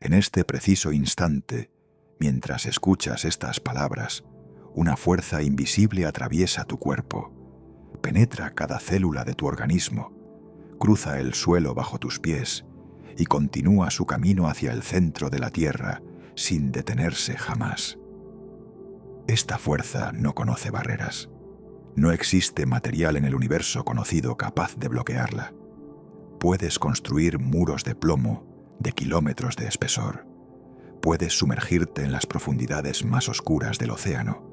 En este preciso instante, mientras escuchas estas palabras, una fuerza invisible atraviesa tu cuerpo, penetra cada célula de tu organismo, cruza el suelo bajo tus pies y continúa su camino hacia el centro de la Tierra sin detenerse jamás. Esta fuerza no conoce barreras. No existe material en el universo conocido capaz de bloquearla. Puedes construir muros de plomo de kilómetros de espesor. Puedes sumergirte en las profundidades más oscuras del océano.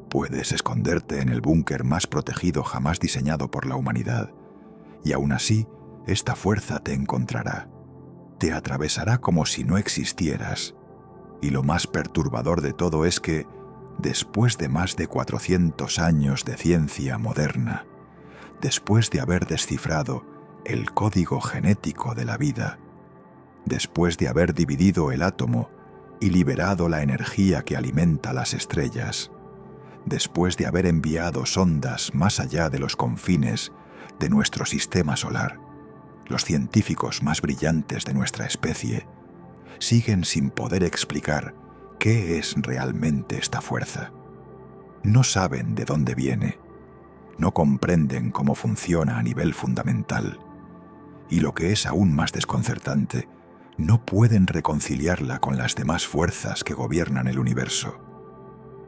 Puedes esconderte en el búnker más protegido jamás diseñado por la humanidad. Y aún así, esta fuerza te encontrará. Te atravesará como si no existieras. Y lo más perturbador de todo es que, después de más de 400 años de ciencia moderna, después de haber descifrado el código genético de la vida, después de haber dividido el átomo y liberado la energía que alimenta las estrellas, después de haber enviado sondas más allá de los confines de nuestro sistema solar, los científicos más brillantes de nuestra especie siguen sin poder explicar qué es realmente esta fuerza. No saben de dónde viene, no comprenden cómo funciona a nivel fundamental, y lo que es aún más desconcertante, no pueden reconciliarla con las demás fuerzas que gobiernan el universo.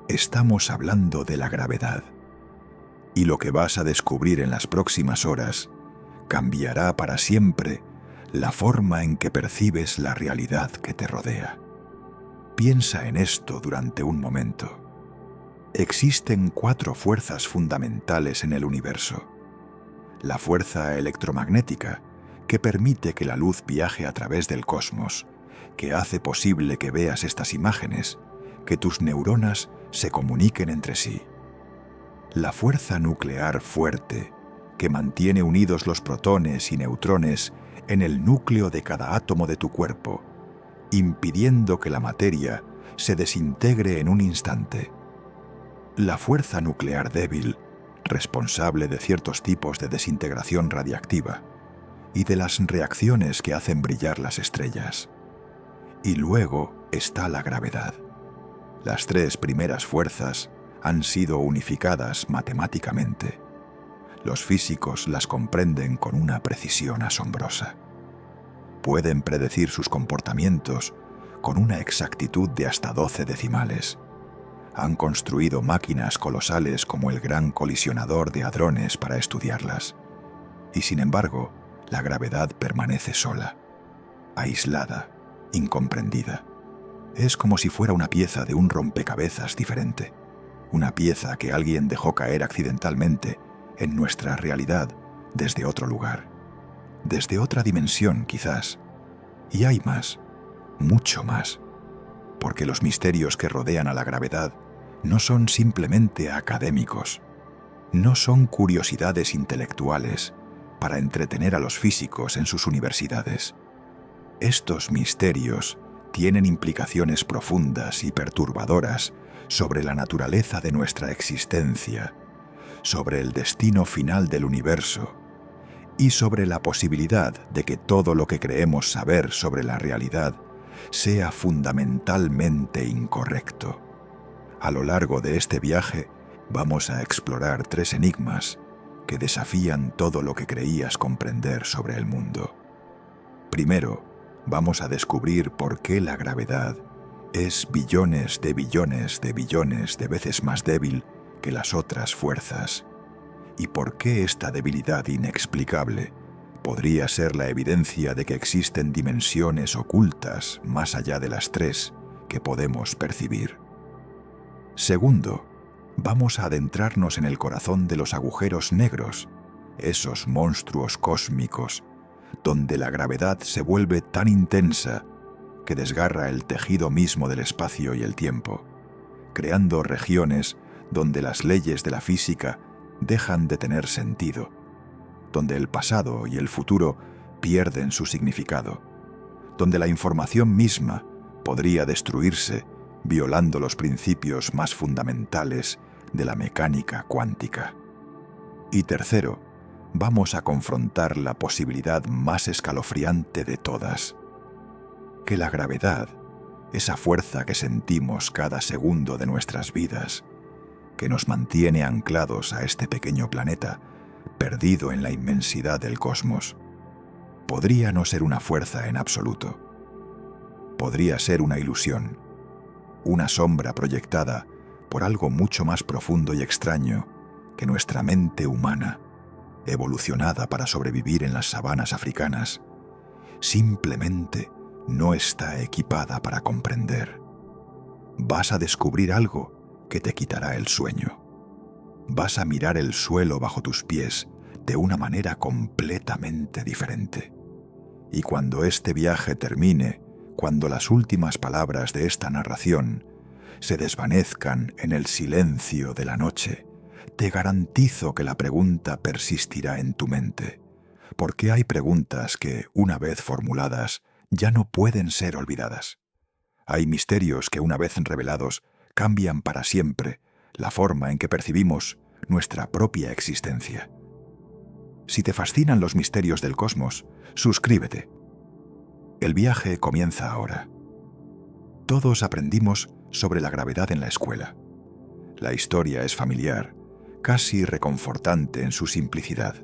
Estamos hablando de la gravedad, y lo que vas a descubrir en las próximas horas cambiará para siempre la forma en que percibes la realidad que te rodea. Piensa en esto durante un momento. Existen 4 fuerzas fundamentales en el universo. La fuerza electromagnética, que permite que la luz viaje a través del cosmos, que hace posible que veas estas imágenes, que tus neuronas se comuniquen entre sí. La fuerza nuclear fuerte, que mantiene unidos los protones y neutrones en el núcleo de cada átomo de tu cuerpo, impidiendo que la materia se desintegre en un instante. La fuerza nuclear débil, responsable de ciertos tipos de desintegración radiactiva y de las reacciones que hacen brillar las estrellas. Y luego está la gravedad. Las 3 primeras fuerzas han sido unificadas matemáticamente. Los físicos las comprenden con una precisión asombrosa. Pueden predecir sus comportamientos con una exactitud de hasta 12 decimales. Han construido máquinas colosales como el Gran Colisionador de Hadrones para estudiarlas. Y sin embargo, la gravedad permanece sola, aislada, incomprendida. Es como si fuera una pieza de un rompecabezas diferente, una pieza que alguien dejó caer accidentalmente en nuestra realidad desde otro lugar, desde otra dimensión quizás. Y hay más, mucho más, porque los misterios que rodean a la gravedad no son simplemente académicos, no son curiosidades intelectuales para entretener a los físicos en sus universidades. Estos misterios tienen implicaciones profundas y perturbadoras sobre la naturaleza de nuestra existencia, sobre el destino final del universo y sobre la posibilidad de que todo lo que creemos saber sobre la realidad sea fundamentalmente incorrecto. A lo largo de este viaje vamos a explorar 3 enigmas que desafían todo lo que creías comprender sobre el mundo. Primero, vamos a descubrir por qué la gravedad es billones de billones de billones de veces más débil que las otras fuerzas, y por qué esta debilidad inexplicable podría ser la evidencia de que existen dimensiones ocultas más allá de las 3 que podemos percibir. Segundo, vamos a adentrarnos en el corazón de los agujeros negros, esos monstruos cósmicos, donde la gravedad se vuelve tan intensa que desgarra el tejido mismo del espacio y el tiempo, creando regiones donde las leyes de la física dejan de tener sentido, donde el pasado y el futuro pierden su significado, donde la información misma podría destruirse violando los principios más fundamentales de la mecánica cuántica. Y tercero, vamos a confrontar la posibilidad más escalofriante de todas. que la gravedad, esa fuerza que sentimos cada segundo de nuestras vidas, que nos mantiene anclados a este pequeño planeta, perdido en la inmensidad del cosmos, podría no ser una fuerza en absoluto. Podría ser una ilusión, una sombra proyectada por algo mucho más profundo y extraño que nuestra mente humana, evolucionada para sobrevivir en las sabanas africanas, simplemente no está equipada para comprender. Vas a descubrir algo que te quitará el sueño. Vas a mirar el suelo bajo tus pies de una manera completamente diferente. Y cuando este viaje termine, cuando las últimas palabras de esta narración se desvanezcan en el silencio de la noche, te garantizo que la pregunta persistirá en tu mente, porque hay preguntas que, una vez formuladas, ya no pueden ser olvidadas. Hay misterios que, una vez revelados, cambian para siempre la forma en que percibimos nuestra propia existencia. Si te fascinan los misterios del cosmos, suscríbete. El viaje comienza ahora. Todos aprendimos sobre la gravedad en la escuela. La historia es familiar, casi reconfortante en su simplicidad.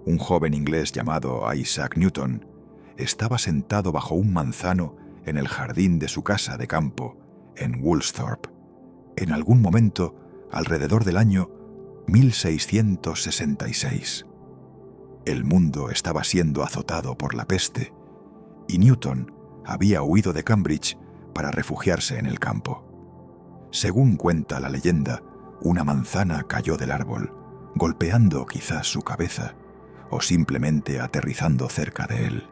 Un joven inglés llamado Isaac Newton estaba sentado bajo un manzano en el jardín de su casa de campo, en Woolsthorpe, en algún momento alrededor del año 1666. El mundo estaba siendo azotado por la peste y Newton había huido de Cambridge para refugiarse en el campo. Según cuenta la leyenda, una manzana cayó del árbol, golpeando quizás su cabeza o simplemente aterrizando cerca de él.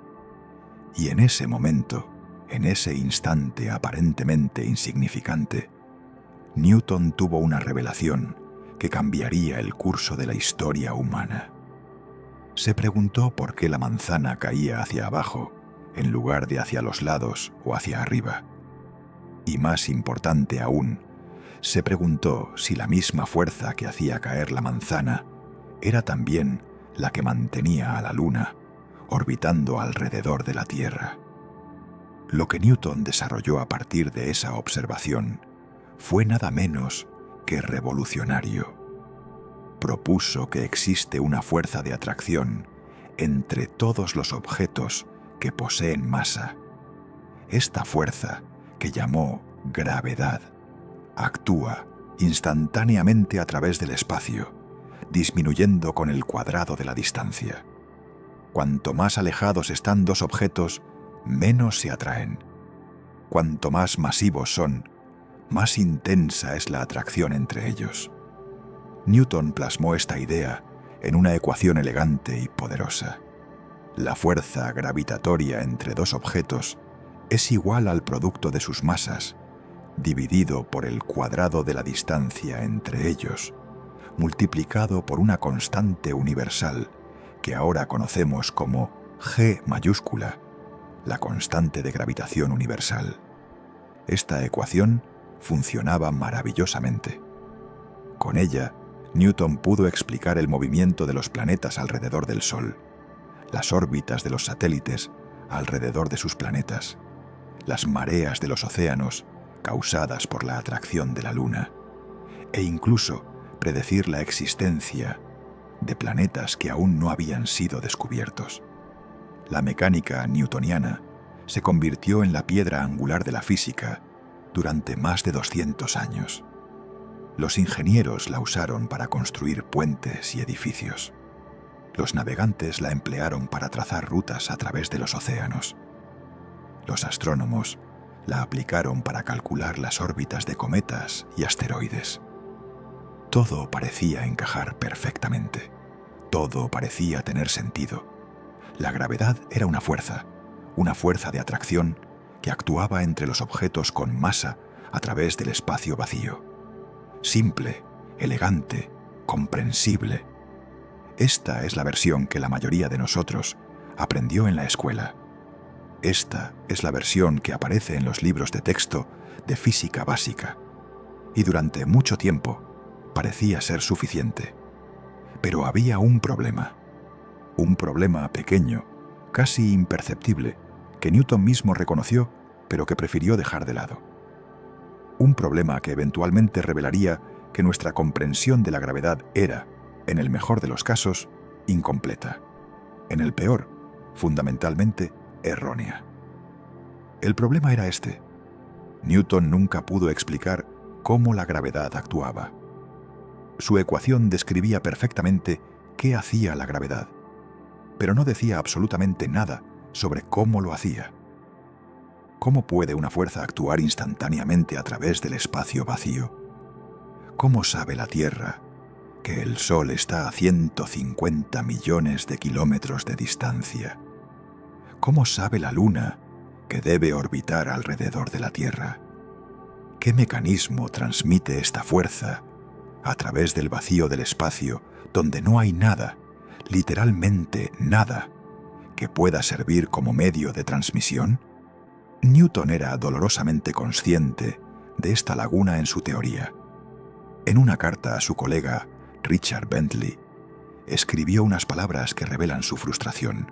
Y en ese momento, en ese instante aparentemente insignificante, Newton tuvo una revelación que cambiaría el curso de la historia humana. Se preguntó por qué la manzana caía hacia abajo en lugar de hacia los lados o hacia arriba. Y más importante aún, se preguntó si la misma fuerza que hacía caer la manzana era también la que mantenía a la Luna orbitando alrededor de la Tierra. Lo que Newton desarrolló a partir de esa observación fue nada menos que revolucionario. Propuso que existe una fuerza de atracción entre todos los objetos que poseen masa. Esta fuerza, que llamó gravedad, actúa instantáneamente a través del espacio, disminuyendo con el cuadrado de la distancia. Cuanto más alejados están dos objetos, menos se atraen. Cuanto más masivos son, más intensa es la atracción entre ellos. Newton plasmó esta idea en una ecuación elegante y poderosa. La fuerza gravitatoria entre dos objetos es igual al producto de sus masas, dividido por el cuadrado de la distancia entre ellos, multiplicado por una constante universal que ahora conocemos como G mayúscula, la constante de gravitación universal. Esta ecuación funcionaba maravillosamente. Con ella, Newton pudo explicar el movimiento de los planetas alrededor del Sol, las órbitas de los satélites alrededor de sus planetas, las mareas de los océanos causadas por la atracción de la Luna, e incluso predecir la existencia de planetas que aún no habían sido descubiertos. La mecánica newtoniana se convirtió en la piedra angular de la física durante más de 200 años. Los ingenieros la usaron para construir puentes y edificios. Los navegantes la emplearon para trazar rutas a través de los océanos. Los astrónomos la aplicaron para calcular las órbitas de cometas y asteroides. Todo parecía encajar perfectamente. Todo parecía tener sentido. La gravedad era una fuerza de atracción que actuaba entre los objetos con masa a través del espacio vacío. Simple, elegante, comprensible. Esta es la versión que la mayoría de nosotros aprendió en la escuela. Esta es la versión que aparece en los libros de texto de física básica. Y durante mucho tiempo parecía ser suficiente. Pero había un problema pequeño, casi imperceptible, que Newton mismo reconoció, pero que prefirió dejar de lado. Un problema que eventualmente revelaría que nuestra comprensión de la gravedad era, en el mejor de los casos, incompleta. En el peor, fundamentalmente, errónea. El problema era este. Newton nunca pudo explicar cómo la gravedad actuaba. Su ecuación describía perfectamente qué hacía la gravedad, pero no decía absolutamente nada sobre cómo lo hacía. ¿Cómo puede una fuerza actuar instantáneamente a través del espacio vacío? ¿Cómo sabe la Tierra que el Sol está a 150 millones de kilómetros de distancia? ¿Cómo sabe la Luna que debe orbitar alrededor de la Tierra? ¿Qué mecanismo transmite esta fuerza a través del vacío del espacio donde no hay nada, literalmente nada, que pueda servir como medio de transmisión? Newton era dolorosamente consciente de esta laguna en su teoría. En una carta a su colega, Richard Bentley, escribió unas palabras que revelan su frustración.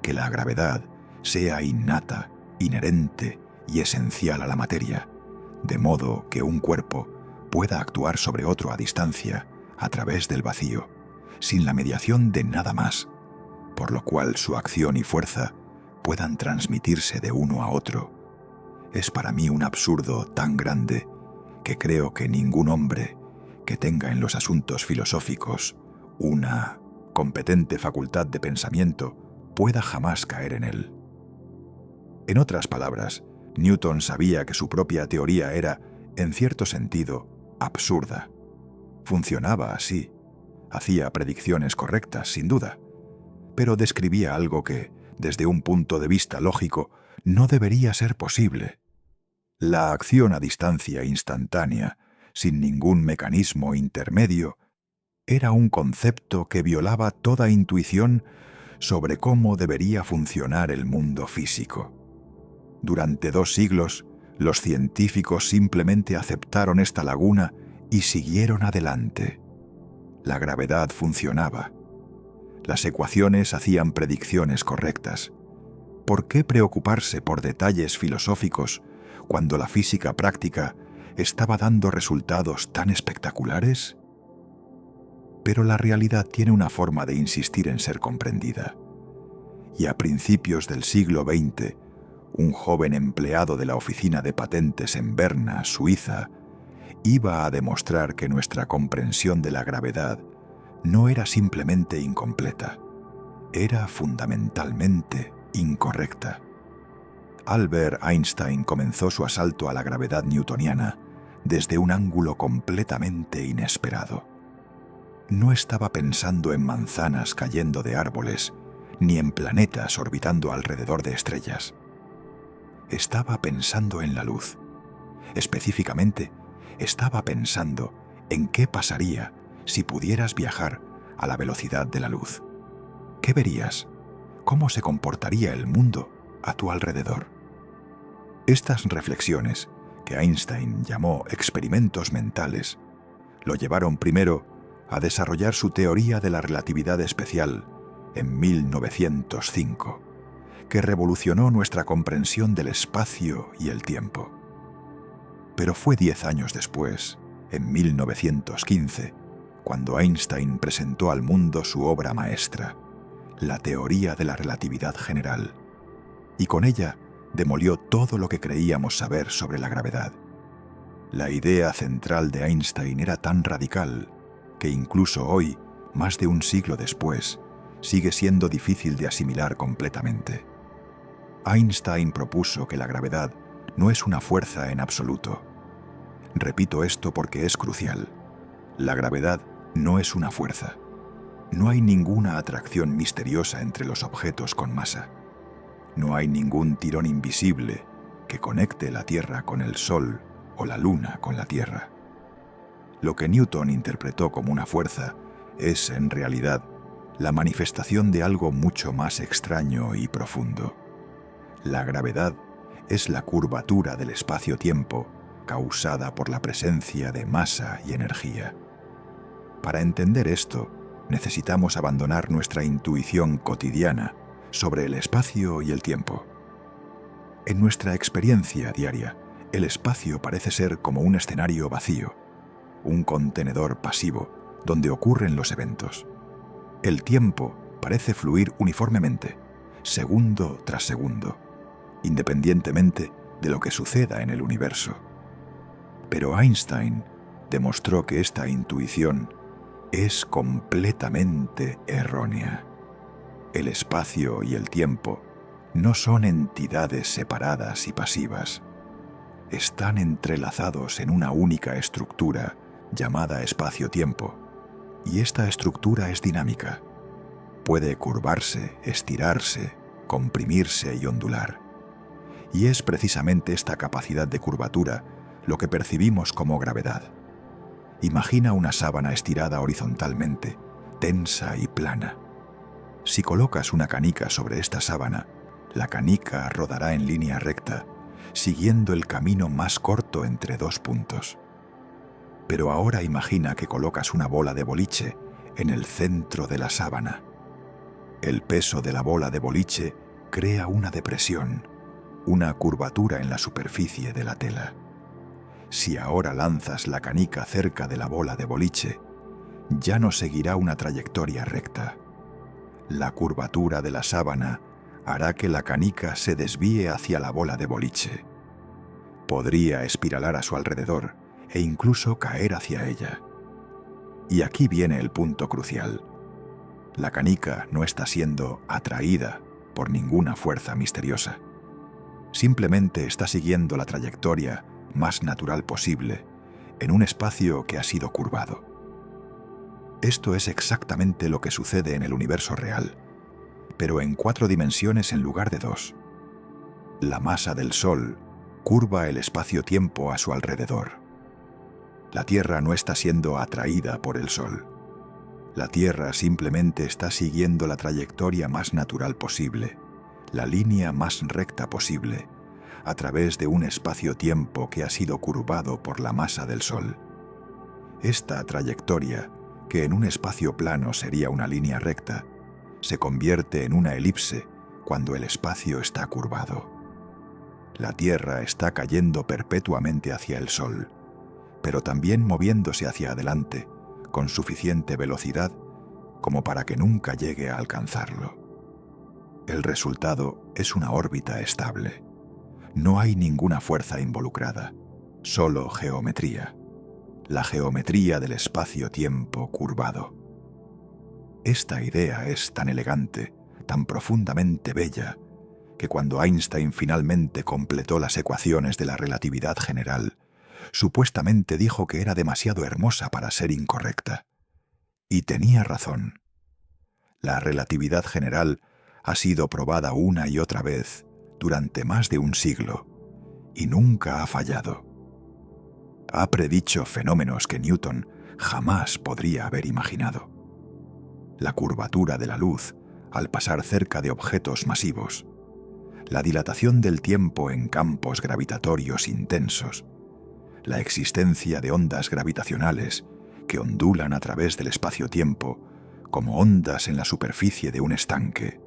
Que la gravedad sea innata, inherente y esencial a la materia, de modo que un cuerpo pueda actuar sobre otro a distancia, a través del vacío, sin la mediación de nada más, por lo cual su acción y fuerza puedan transmitirse de uno a otro. Es para mí un absurdo tan grande que creo que ningún hombre que tenga en los asuntos filosóficos una competente facultad de pensamiento pueda jamás caer en él. En otras palabras, Newton sabía que su propia teoría era, en cierto sentido, absurda. Funcionaba así, hacía predicciones correctas, sin duda, pero describía algo que, desde un punto de vista lógico, no debería ser posible. La acción a distancia instantánea, sin ningún mecanismo intermedio, era un concepto que violaba toda intuición sobre cómo debería funcionar el mundo físico. Durante 2 siglos, los científicos simplemente aceptaron esta laguna y siguieron adelante. La gravedad funcionaba. Las ecuaciones hacían predicciones correctas. ¿Por qué preocuparse por detalles filosóficos cuando la física práctica estaba dando resultados tan espectaculares? Pero la realidad tiene una forma de insistir en ser comprendida. Y a principios del siglo XX, un joven empleado de la oficina de patentes en Berna, Suiza, iba a demostrar que nuestra comprensión de la gravedad no era simplemente incompleta, era fundamentalmente incorrecta. Albert Einstein comenzó su asalto a la gravedad newtoniana desde un ángulo completamente inesperado. No estaba pensando en manzanas cayendo de árboles, ni en planetas orbitando alrededor de estrellas. Estaba pensando en la luz. Específicamente, estaba pensando en qué pasaría si pudieras viajar a la velocidad de la luz. ¿Qué verías? ¿Cómo se comportaría el mundo a tu alrededor? Estas reflexiones, que Einstein llamó experimentos mentales, lo llevaron primero a desarrollar su teoría de la relatividad especial en 1905, que revolucionó nuestra comprensión del espacio y el tiempo. Pero fue 10 años después, en 1915, cuando Einstein presentó al mundo su obra maestra, la teoría de la relatividad general, y con ella demolió todo lo que creíamos saber sobre la gravedad. La idea central de Einstein era tan radical que incluso hoy, más de un siglo después, sigue siendo difícil de asimilar completamente. Einstein propuso que la gravedad no es una fuerza en absoluto. Repito esto porque es crucial. La gravedad no es una fuerza. No hay ninguna atracción misteriosa entre los objetos con masa. No hay ningún tirón invisible que conecte la Tierra con el Sol o la Luna con la Tierra. Lo que Newton interpretó como una fuerza es, en realidad, la manifestación de algo mucho más extraño y profundo. La gravedad es la curvatura del espacio-tiempo causada por la presencia de masa y energía. Para entender esto, necesitamos abandonar nuestra intuición cotidiana sobre el espacio y el tiempo. En nuestra experiencia diaria, el espacio parece ser como un escenario vacío, un contenedor pasivo donde ocurren los eventos. El tiempo parece fluir uniformemente, segundo tras segundo, independientemente de lo que suceda en el universo. Pero Einstein demostró que esta intuición es completamente errónea. El espacio y el tiempo no son entidades separadas y pasivas. Están entrelazados en una única estructura llamada espacio-tiempo, y esta estructura es dinámica. Puede curvarse, estirarse, comprimirse y ondular. Y es precisamente esta capacidad de curvatura lo que percibimos como gravedad. Imagina una sábana estirada horizontalmente, tensa y plana. Si colocas una canica sobre esta sábana, la canica rodará en línea recta, siguiendo el camino más corto entre dos puntos. Pero ahora imagina que colocas una bola de boliche en el centro de la sábana. El peso de la bola de boliche crea una depresión, una curvatura en la superficie de la tela. Si ahora lanzas la canica cerca de la bola de boliche, ya no seguirá una trayectoria recta. La curvatura de la sábana hará que la canica se desvíe hacia la bola de boliche. Podría espiralar a su alrededor e incluso caer hacia ella. Y aquí viene el punto crucial. La canica no está siendo atraída por ninguna fuerza misteriosa. Simplemente está siguiendo la trayectoria más natural posible en un espacio que ha sido curvado. Esto es exactamente lo que sucede en el universo real, pero en 4 dimensiones en lugar de 2. La masa del Sol curva el espacio-tiempo a su alrededor. La Tierra no está siendo atraída por el Sol. La Tierra simplemente está siguiendo la trayectoria más natural posible, la línea más recta posible, a través de un espacio-tiempo que ha sido curvado por la masa del Sol. Esta trayectoria, que en un espacio plano sería una línea recta, se convierte en una elipse cuando el espacio está curvado. La Tierra está cayendo perpetuamente hacia el Sol, pero también moviéndose hacia adelante con suficiente velocidad como para que nunca llegue a alcanzarlo. El resultado es una órbita estable. No hay ninguna fuerza involucrada, solo geometría. La geometría del espacio-tiempo curvado. Esta idea es tan elegante, tan profundamente bella, que cuando Einstein finalmente completó las ecuaciones de la relatividad general, supuestamente dijo que era demasiado hermosa para ser incorrecta. Y tenía razón. La relatividad general ha sido probada una y otra vez durante más de un siglo y nunca ha fallado. Ha predicho fenómenos que Newton jamás podría haber imaginado. La curvatura de la luz al pasar cerca de objetos masivos, la dilatación del tiempo en campos gravitatorios intensos, la existencia de ondas gravitacionales que ondulan a través del espacio-tiempo como ondas en la superficie de un estanque,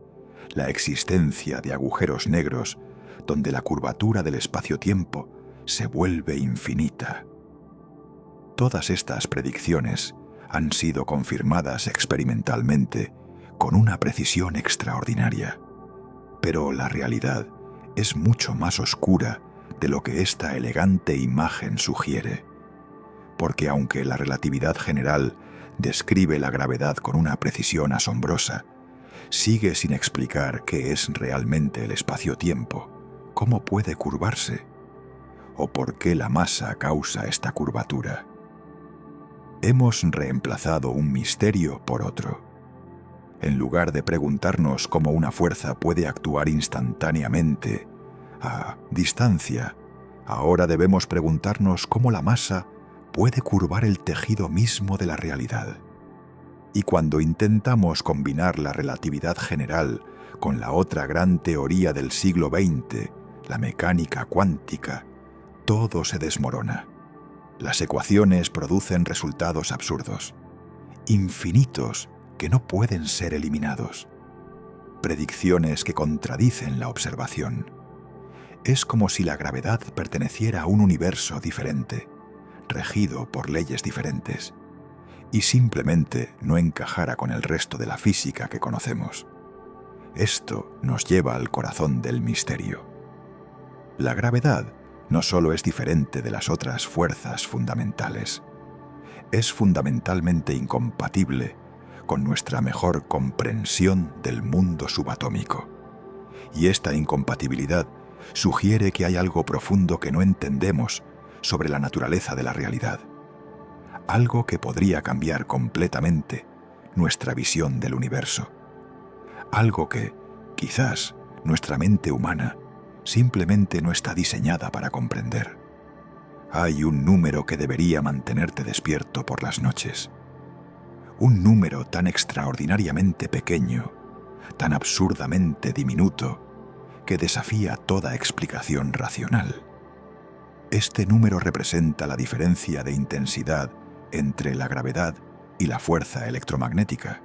la existencia de agujeros negros donde la curvatura del espacio-tiempo se vuelve infinita. Todas estas predicciones han sido confirmadas experimentalmente con una precisión extraordinaria. Pero la realidad es mucho más oscura de lo que esta elegante imagen sugiere, porque aunque la relatividad general describe la gravedad con una precisión asombrosa, sigue sin explicar qué es realmente el espacio-tiempo, cómo puede curvarse, o por qué la masa causa esta curvatura. Hemos reemplazado un misterio por otro. En lugar de preguntarnos cómo una fuerza puede actuar instantáneamente, a distancia, ahora debemos preguntarnos cómo la masa puede curvar el tejido mismo de la realidad. Y cuando intentamos combinar la relatividad general con la otra gran teoría del siglo XX, la mecánica cuántica, todo se desmorona. Las ecuaciones producen resultados absurdos, infinitos que no pueden ser eliminados. predicciones que contradicen la observación. Es como si la gravedad perteneciera a un universo diferente, regido por leyes diferentes, y simplemente no encajara con el resto de la física que conocemos. Esto nos lleva al corazón del misterio. La gravedad no solo es diferente de las otras fuerzas fundamentales, es fundamentalmente incompatible con nuestra mejor comprensión del mundo subatómico. Y esta incompatibilidad sugiere que hay algo profundo que no entendemos sobre la naturaleza de la realidad. Algo que podría cambiar completamente nuestra visión del universo. Algo que, quizás, nuestra mente humana simplemente no está diseñada para comprender. Hay un número que debería mantenerte despierto por las noches. Un número tan extraordinariamente pequeño, tan absurdamente diminuto, que desafía toda explicación racional. Este número representa la diferencia de intensidad entre la gravedad y la fuerza electromagnética.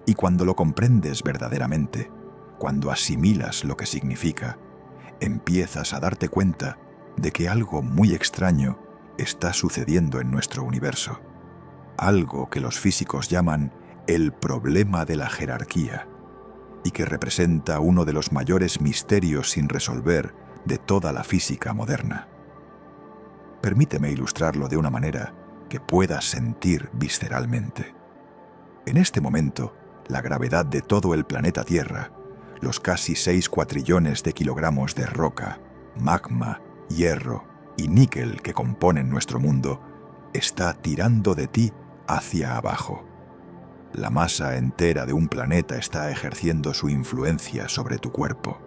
Y cuando lo comprendes verdaderamente, cuando asimilas lo que significa, empiezas a darte cuenta de que algo muy extraño está sucediendo en nuestro universo. Algo que los físicos llaman el problema de la jerarquía, y que representa uno de los mayores misterios sin resolver de toda la física moderna. Permíteme ilustrarlo de una manera que puedas sentir visceralmente. En este momento, la gravedad de todo el planeta Tierra, los casi 6 cuatrillones de kilogramos de roca, magma, hierro y níquel que componen nuestro mundo, está tirando de ti hacia abajo. La masa entera de un planeta está ejerciendo su influencia sobre tu cuerpo.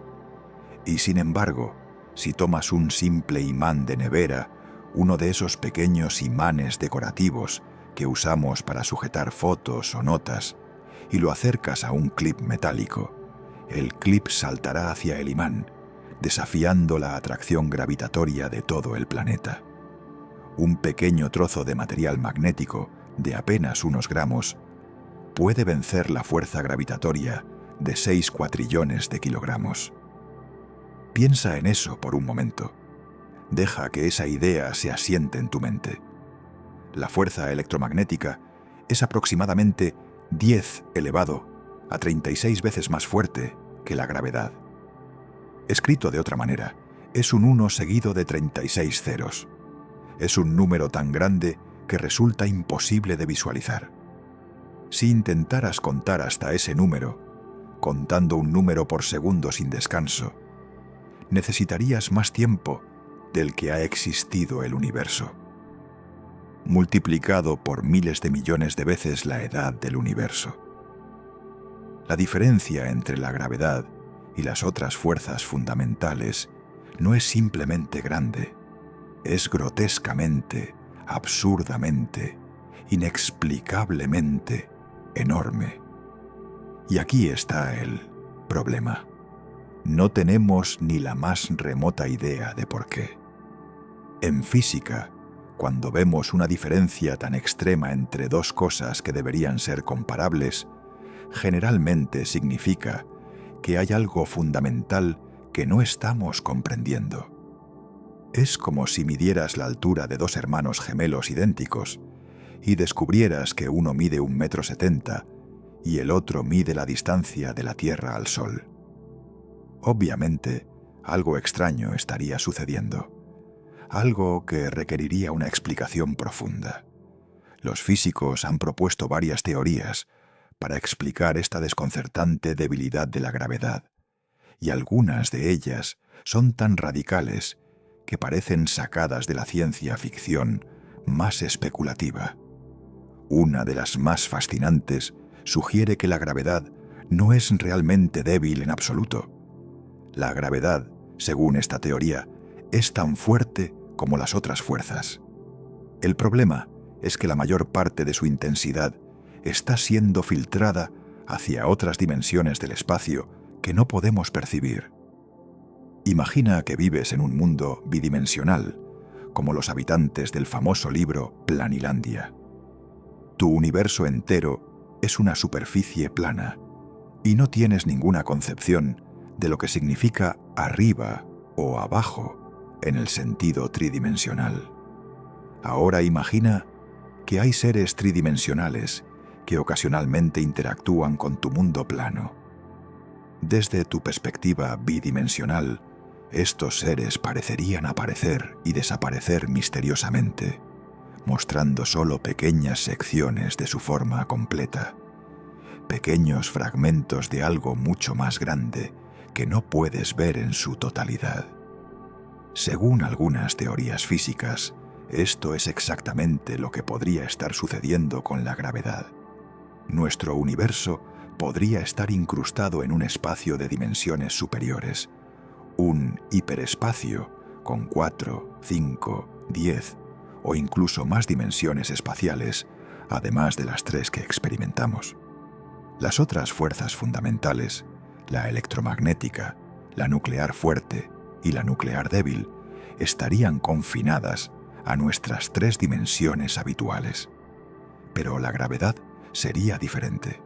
Y sin embargo, si tomas un simple imán de nevera, uno de esos pequeños imanes decorativos que usamos para sujetar fotos o notas, y lo acercas a un clip metálico, el clip saltará hacia el imán, desafiando la atracción gravitatoria de todo el planeta. Un pequeño trozo de material magnético de apenas unos gramos puede vencer la fuerza gravitatoria de 6 cuatrillones de kilogramos. Piensa en eso por un momento. Deja que esa idea se asiente en tu mente. La fuerza electromagnética es aproximadamente 10 elevado a 36 veces más fuerte que la gravedad. Escrito de otra manera, es un 1 seguido de 36 ceros. Es un número tan grande que resulta imposible de visualizar. Si intentaras contar hasta ese número, contando un número por segundo sin descanso, necesitarías más tiempo del que ha existido el universo, multiplicado por miles de millones de veces la edad del universo. La diferencia entre la gravedad y las otras fuerzas fundamentales no es simplemente grande, es grotescamente, absurdamente, inexplicablemente enorme. Y aquí está el problema. No tenemos ni la más remota idea de por qué. En física, cuando vemos una diferencia tan extrema entre dos cosas que deberían ser comparables, generalmente significa que hay algo fundamental que no estamos comprendiendo. Es como si midieras la altura de dos hermanos gemelos idénticos y descubrieras que uno mide 1,70 m y el otro mide la distancia de la Tierra al Sol. Obviamente, algo extraño estaría sucediendo. Algo que requeriría una explicación profunda. Los físicos han propuesto varias teorías para explicar esta desconcertante debilidad de la gravedad, y algunas de ellas son tan radicales que parecen sacadas de la ciencia ficción más especulativa. Una de las más fascinantes sugiere que la gravedad no es realmente débil en absoluto. La gravedad, según esta teoría, es tan fuerte como las otras fuerzas. El problema es que la mayor parte de su intensidad está siendo filtrada hacia otras dimensiones del espacio que no podemos percibir. Imagina que vives en un mundo bidimensional, como los habitantes del famoso libro Planilandia. Tu universo entero es una superficie plana, y no tienes ninguna concepción de lo que significa arriba o abajo en el sentido tridimensional. Ahora imagina que hay seres tridimensionales que ocasionalmente interactúan con tu mundo plano. Desde tu perspectiva bidimensional, estos seres parecerían aparecer y desaparecer misteriosamente, mostrando solo pequeñas secciones de su forma completa, pequeños fragmentos de algo mucho más grande que no puedes ver en su totalidad. Según algunas teorías físicas, esto es exactamente lo que podría estar sucediendo con la gravedad. Nuestro universo podría estar incrustado en un espacio de dimensiones superiores, un hiperespacio con 4, 5, 10 o incluso más dimensiones espaciales, además de las 3 que experimentamos. Las otras fuerzas fundamentales, la electromagnética, la nuclear fuerte y la nuclear débil, estarían confinadas a nuestras 3 dimensiones habituales. Pero la gravedad sería diferente.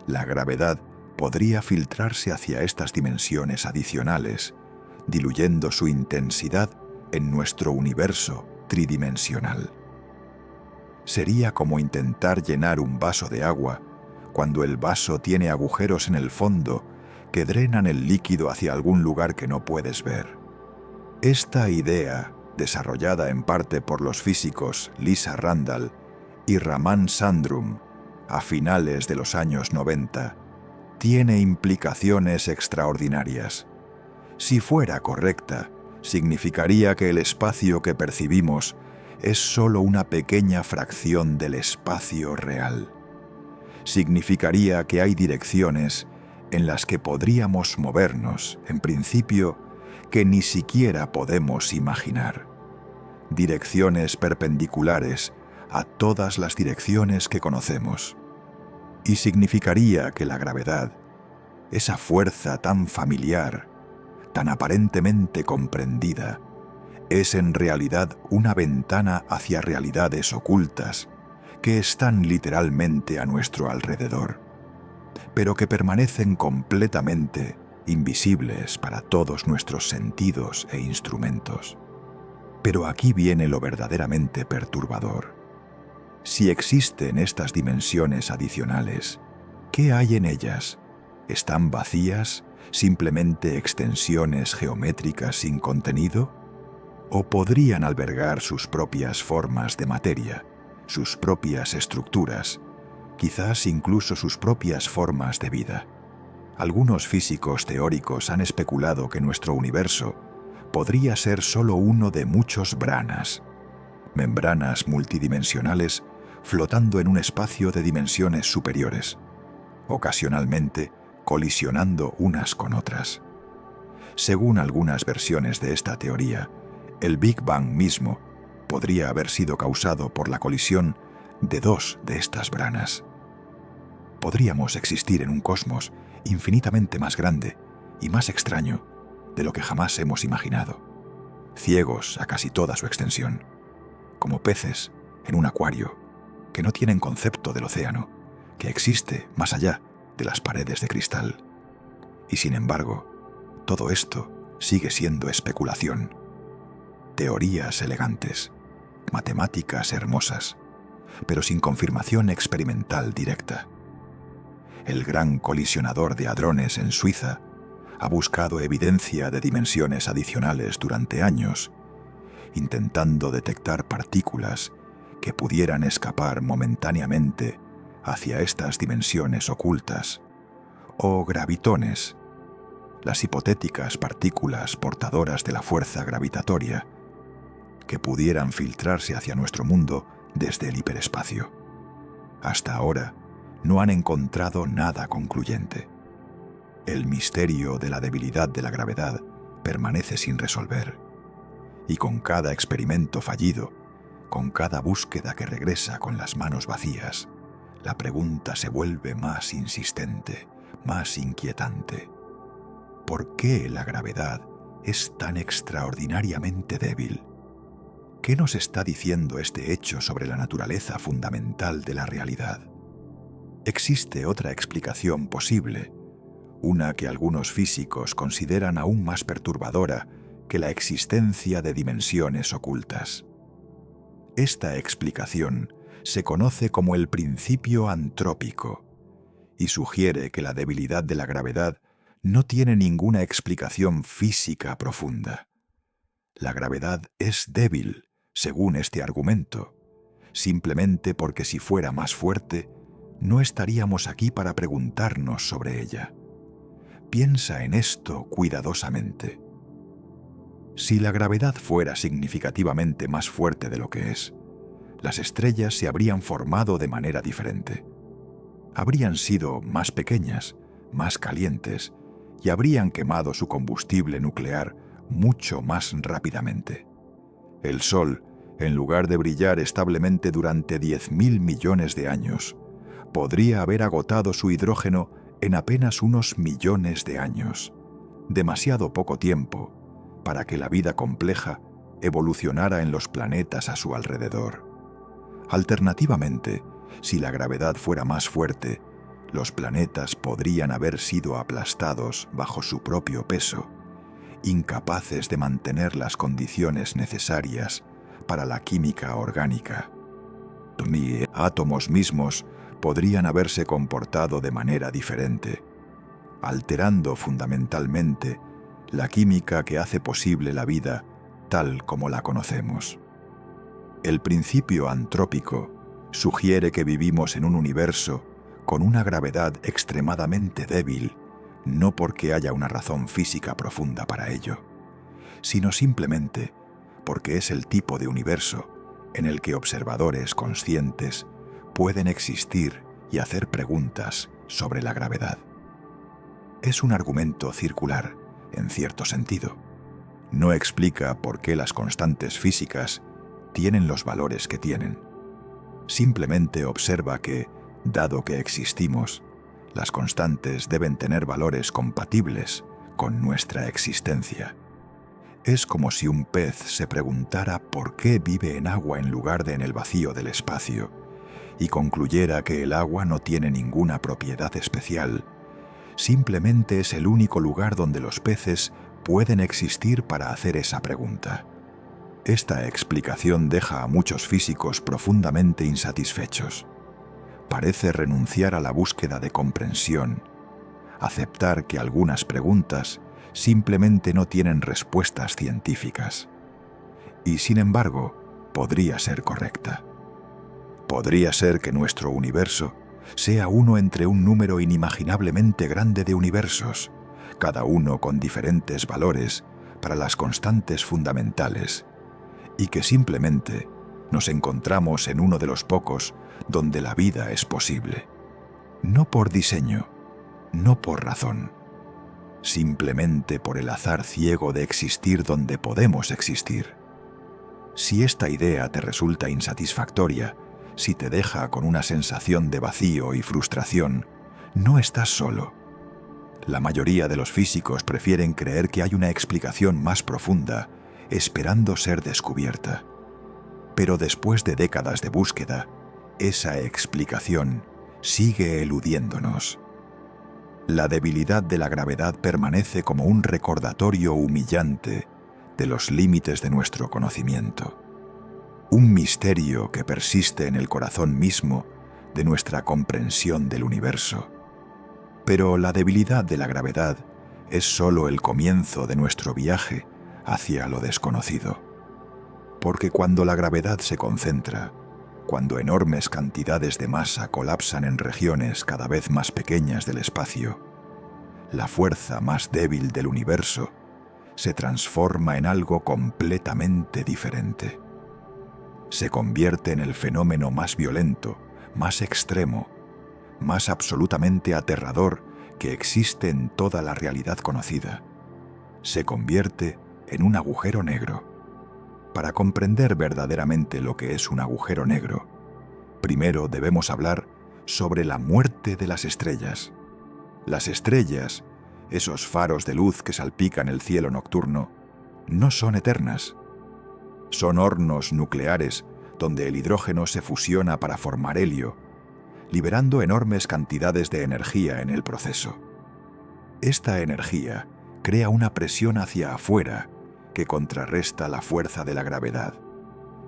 La gravedad podría filtrarse hacia estas dimensiones adicionales, diluyendo su intensidad en nuestro universo tridimensional. Sería como intentar llenar un vaso de agua cuando el vaso tiene agujeros en el fondo que drenan el líquido hacia algún lugar que no puedes ver. Esta idea, desarrollada en parte por los físicos Lisa Randall y Raman Sandrum a finales de los años 90, tiene implicaciones extraordinarias. Si fuera correcta, significaría que el espacio que percibimos es solo una pequeña fracción del espacio real. Significaría que hay direcciones en las que podríamos movernos, en principio, que ni siquiera podemos imaginar. Direcciones perpendiculares a todas las direcciones que conocemos. Y significaría que la gravedad, esa fuerza tan familiar, tan aparentemente comprendida, es en realidad una ventana hacia realidades ocultas que están literalmente a nuestro alrededor, pero que permanecen completamente invisibles para todos nuestros sentidos e instrumentos. Pero aquí viene lo verdaderamente perturbador. Si existen estas dimensiones adicionales, ¿qué hay en ellas? ¿Están vacías, simplemente extensiones geométricas sin contenido? ¿O podrían albergar sus propias formas de materia, sus propias estructuras, quizás incluso sus propias formas de vida? Algunos físicos teóricos han especulado que nuestro universo podría ser solo uno de muchos branas, membranas multidimensionales flotando en un espacio de dimensiones superiores, ocasionalmente colisionando unas con otras. Según algunas versiones de esta teoría, el Big Bang mismo podría haber sido causado por la colisión de 2 de estas branas. Podríamos existir en un cosmos infinitamente más grande y más extraño de lo que jamás hemos imaginado, ciegos a casi toda su extensión, como peces en un acuario que no tienen concepto del océano, que existe más allá de las paredes de cristal. Y sin embargo, todo esto sigue siendo especulación. Teorías elegantes, matemáticas hermosas, pero sin confirmación experimental directa. El gran colisionador de hadrones en Suiza ha buscado evidencia de dimensiones adicionales durante años, intentando detectar partículas que pudieran escapar momentáneamente hacia estas dimensiones ocultas, o gravitones, las hipotéticas partículas portadoras de la fuerza gravitatoria, que pudieran filtrarse hacia nuestro mundo desde el hiperespacio. Hasta ahora, no han encontrado nada concluyente. El misterio de la debilidad de la gravedad permanece sin resolver, y con cada experimento fallido, con cada búsqueda que regresa con las manos vacías, la pregunta se vuelve más insistente, más inquietante. ¿Por qué la gravedad es tan extraordinariamente débil? ¿Qué nos está diciendo este hecho sobre la naturaleza fundamental de la realidad? Existe otra explicación posible una que algunos físicos consideran aún más perturbadora que la existencia de dimensiones ocultas. Esta explicación se conoce como el principio antrópico y sugiere que la debilidad de la gravedad no tiene ninguna explicación física profunda. La gravedad es débil, según este argumento, simplemente porque si fuera más fuerte, no estaríamos aquí para preguntarnos sobre ella. Piensa en esto cuidadosamente. Si la gravedad fuera significativamente más fuerte de lo que es, las estrellas se habrían formado de manera diferente. Habrían sido más pequeñas, más calientes, y habrían quemado su combustible nuclear mucho más rápidamente. El Sol, en lugar de brillar establemente durante 10.000 millones de años, podría haber agotado su hidrógeno en apenas unos millones de años, demasiado poco tiempo para que la vida compleja evolucionara en los planetas a su alrededor. Alternativamente, si la gravedad fuera más fuerte, los planetas podrían haber sido aplastados bajo su propio peso, incapaces de mantener las condiciones necesarias para la química orgánica. Ni átomos mismos podrían haberse comportado de manera diferente, alterando fundamentalmente la química que hace posible la vida tal como la conocemos. El principio antrópico sugiere que vivimos en un universo con una gravedad extremadamente débil, no porque haya una razón física profunda para ello, sino simplemente porque es el tipo de universo en el que observadores conscientes pueden existir y hacer preguntas sobre la gravedad. Es un argumento circular, en cierto sentido. No explica por qué las constantes físicas tienen los valores que tienen. Simplemente observa que, dado que existimos, las constantes deben tener valores compatibles con nuestra existencia. Es como si un pez se preguntara por qué vive en agua en lugar de en el vacío del espacio, y concluyera que el agua no tiene ninguna propiedad especial, simplemente es el único lugar donde los peces pueden existir para hacer esa pregunta. Esta explicación deja a muchos físicos profundamente insatisfechos. Parece renunciar a la búsqueda de comprensión, aceptar que algunas preguntas simplemente no tienen respuestas científicas. Y sin embargo, podría ser correcta. Podría ser que nuestro universo sea uno entre un número inimaginablemente grande de universos, cada uno con diferentes valores para las constantes fundamentales, y que simplemente nos encontramos en uno de los pocos donde la vida es posible. No por diseño, no por razón, simplemente por el azar ciego de existir donde podemos existir. Si esta idea te resulta insatisfactoria, si te deja con una sensación de vacío y frustración, no estás solo. La mayoría de los físicos prefieren creer que hay una explicación más profunda, esperando ser descubierta. Pero después de décadas de búsqueda, esa explicación sigue eludiéndonos. La debilidad de la gravedad permanece como un recordatorio humillante de los límites de nuestro conocimiento. Un misterio que persiste en el corazón mismo de nuestra comprensión del universo. Pero la debilidad de la gravedad es solo el comienzo de nuestro viaje hacia lo desconocido. Porque cuando la gravedad se concentra, cuando enormes cantidades de masa colapsan en regiones cada vez más pequeñas del espacio, la fuerza más débil del universo se transforma en algo completamente diferente. Se convierte en el fenómeno más violento, más extremo, más absolutamente aterrador que existe en toda la realidad conocida. Se convierte en un agujero negro. Para comprender verdaderamente lo que es un agujero negro, primero debemos hablar sobre la muerte de las estrellas. Las estrellas, esos faros de luz que salpican el cielo nocturno, no son eternas. Son hornos nucleares donde el hidrógeno se fusiona para formar helio, liberando enormes cantidades de energía en el proceso. Esta energía crea una presión hacia afuera que contrarresta la fuerza de la gravedad,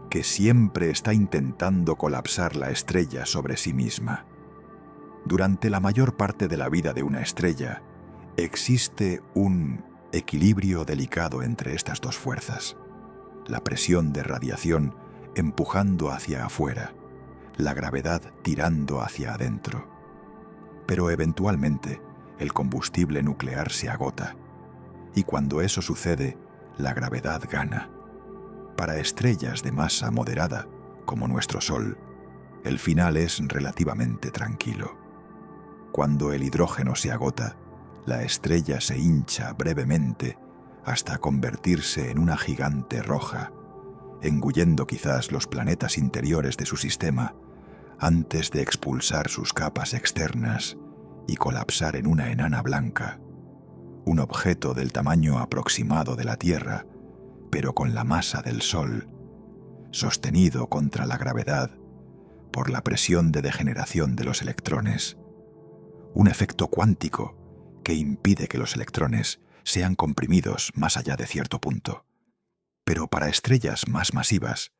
que siempre está intentando colapsar la estrella sobre sí misma. Durante la mayor parte de la vida de una estrella, existe un equilibrio delicado entre estas dos fuerzas. La presión de radiación empujando hacia afuera, la gravedad tirando hacia adentro. Pero eventualmente, el combustible nuclear se agota, y cuando eso sucede, la gravedad gana. Para estrellas de masa moderada, como nuestro Sol, el final es relativamente tranquilo. Cuando el hidrógeno se agota, la estrella se hincha brevemente hasta convertirse en una gigante roja, engullendo quizás los planetas interiores de su sistema antes de expulsar sus capas externas y colapsar en una enana blanca, un objeto del tamaño aproximado de la Tierra, pero con la masa del Sol, sostenido contra la gravedad por la presión de degeneración de los electrones, un efecto cuántico que impide que los electrones sean comprimidos más allá de cierto punto. Pero para estrellas más masivas,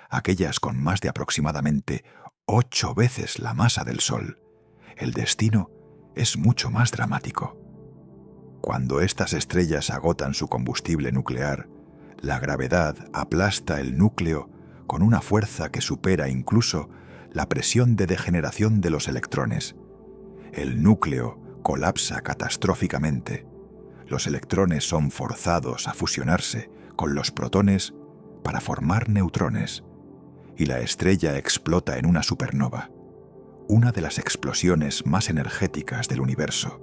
aquellas con más de aproximadamente 8 veces la masa del Sol, el destino es mucho más dramático. Cuando estas estrellas agotan su combustible nuclear, la gravedad aplasta el núcleo con una fuerza que supera incluso la presión de degeneración de los electrones. El núcleo colapsa catastróficamente. Los electrones son forzados a fusionarse con los protones para formar neutrones, y la estrella explota en una supernova, una de las explosiones más energéticas del universo,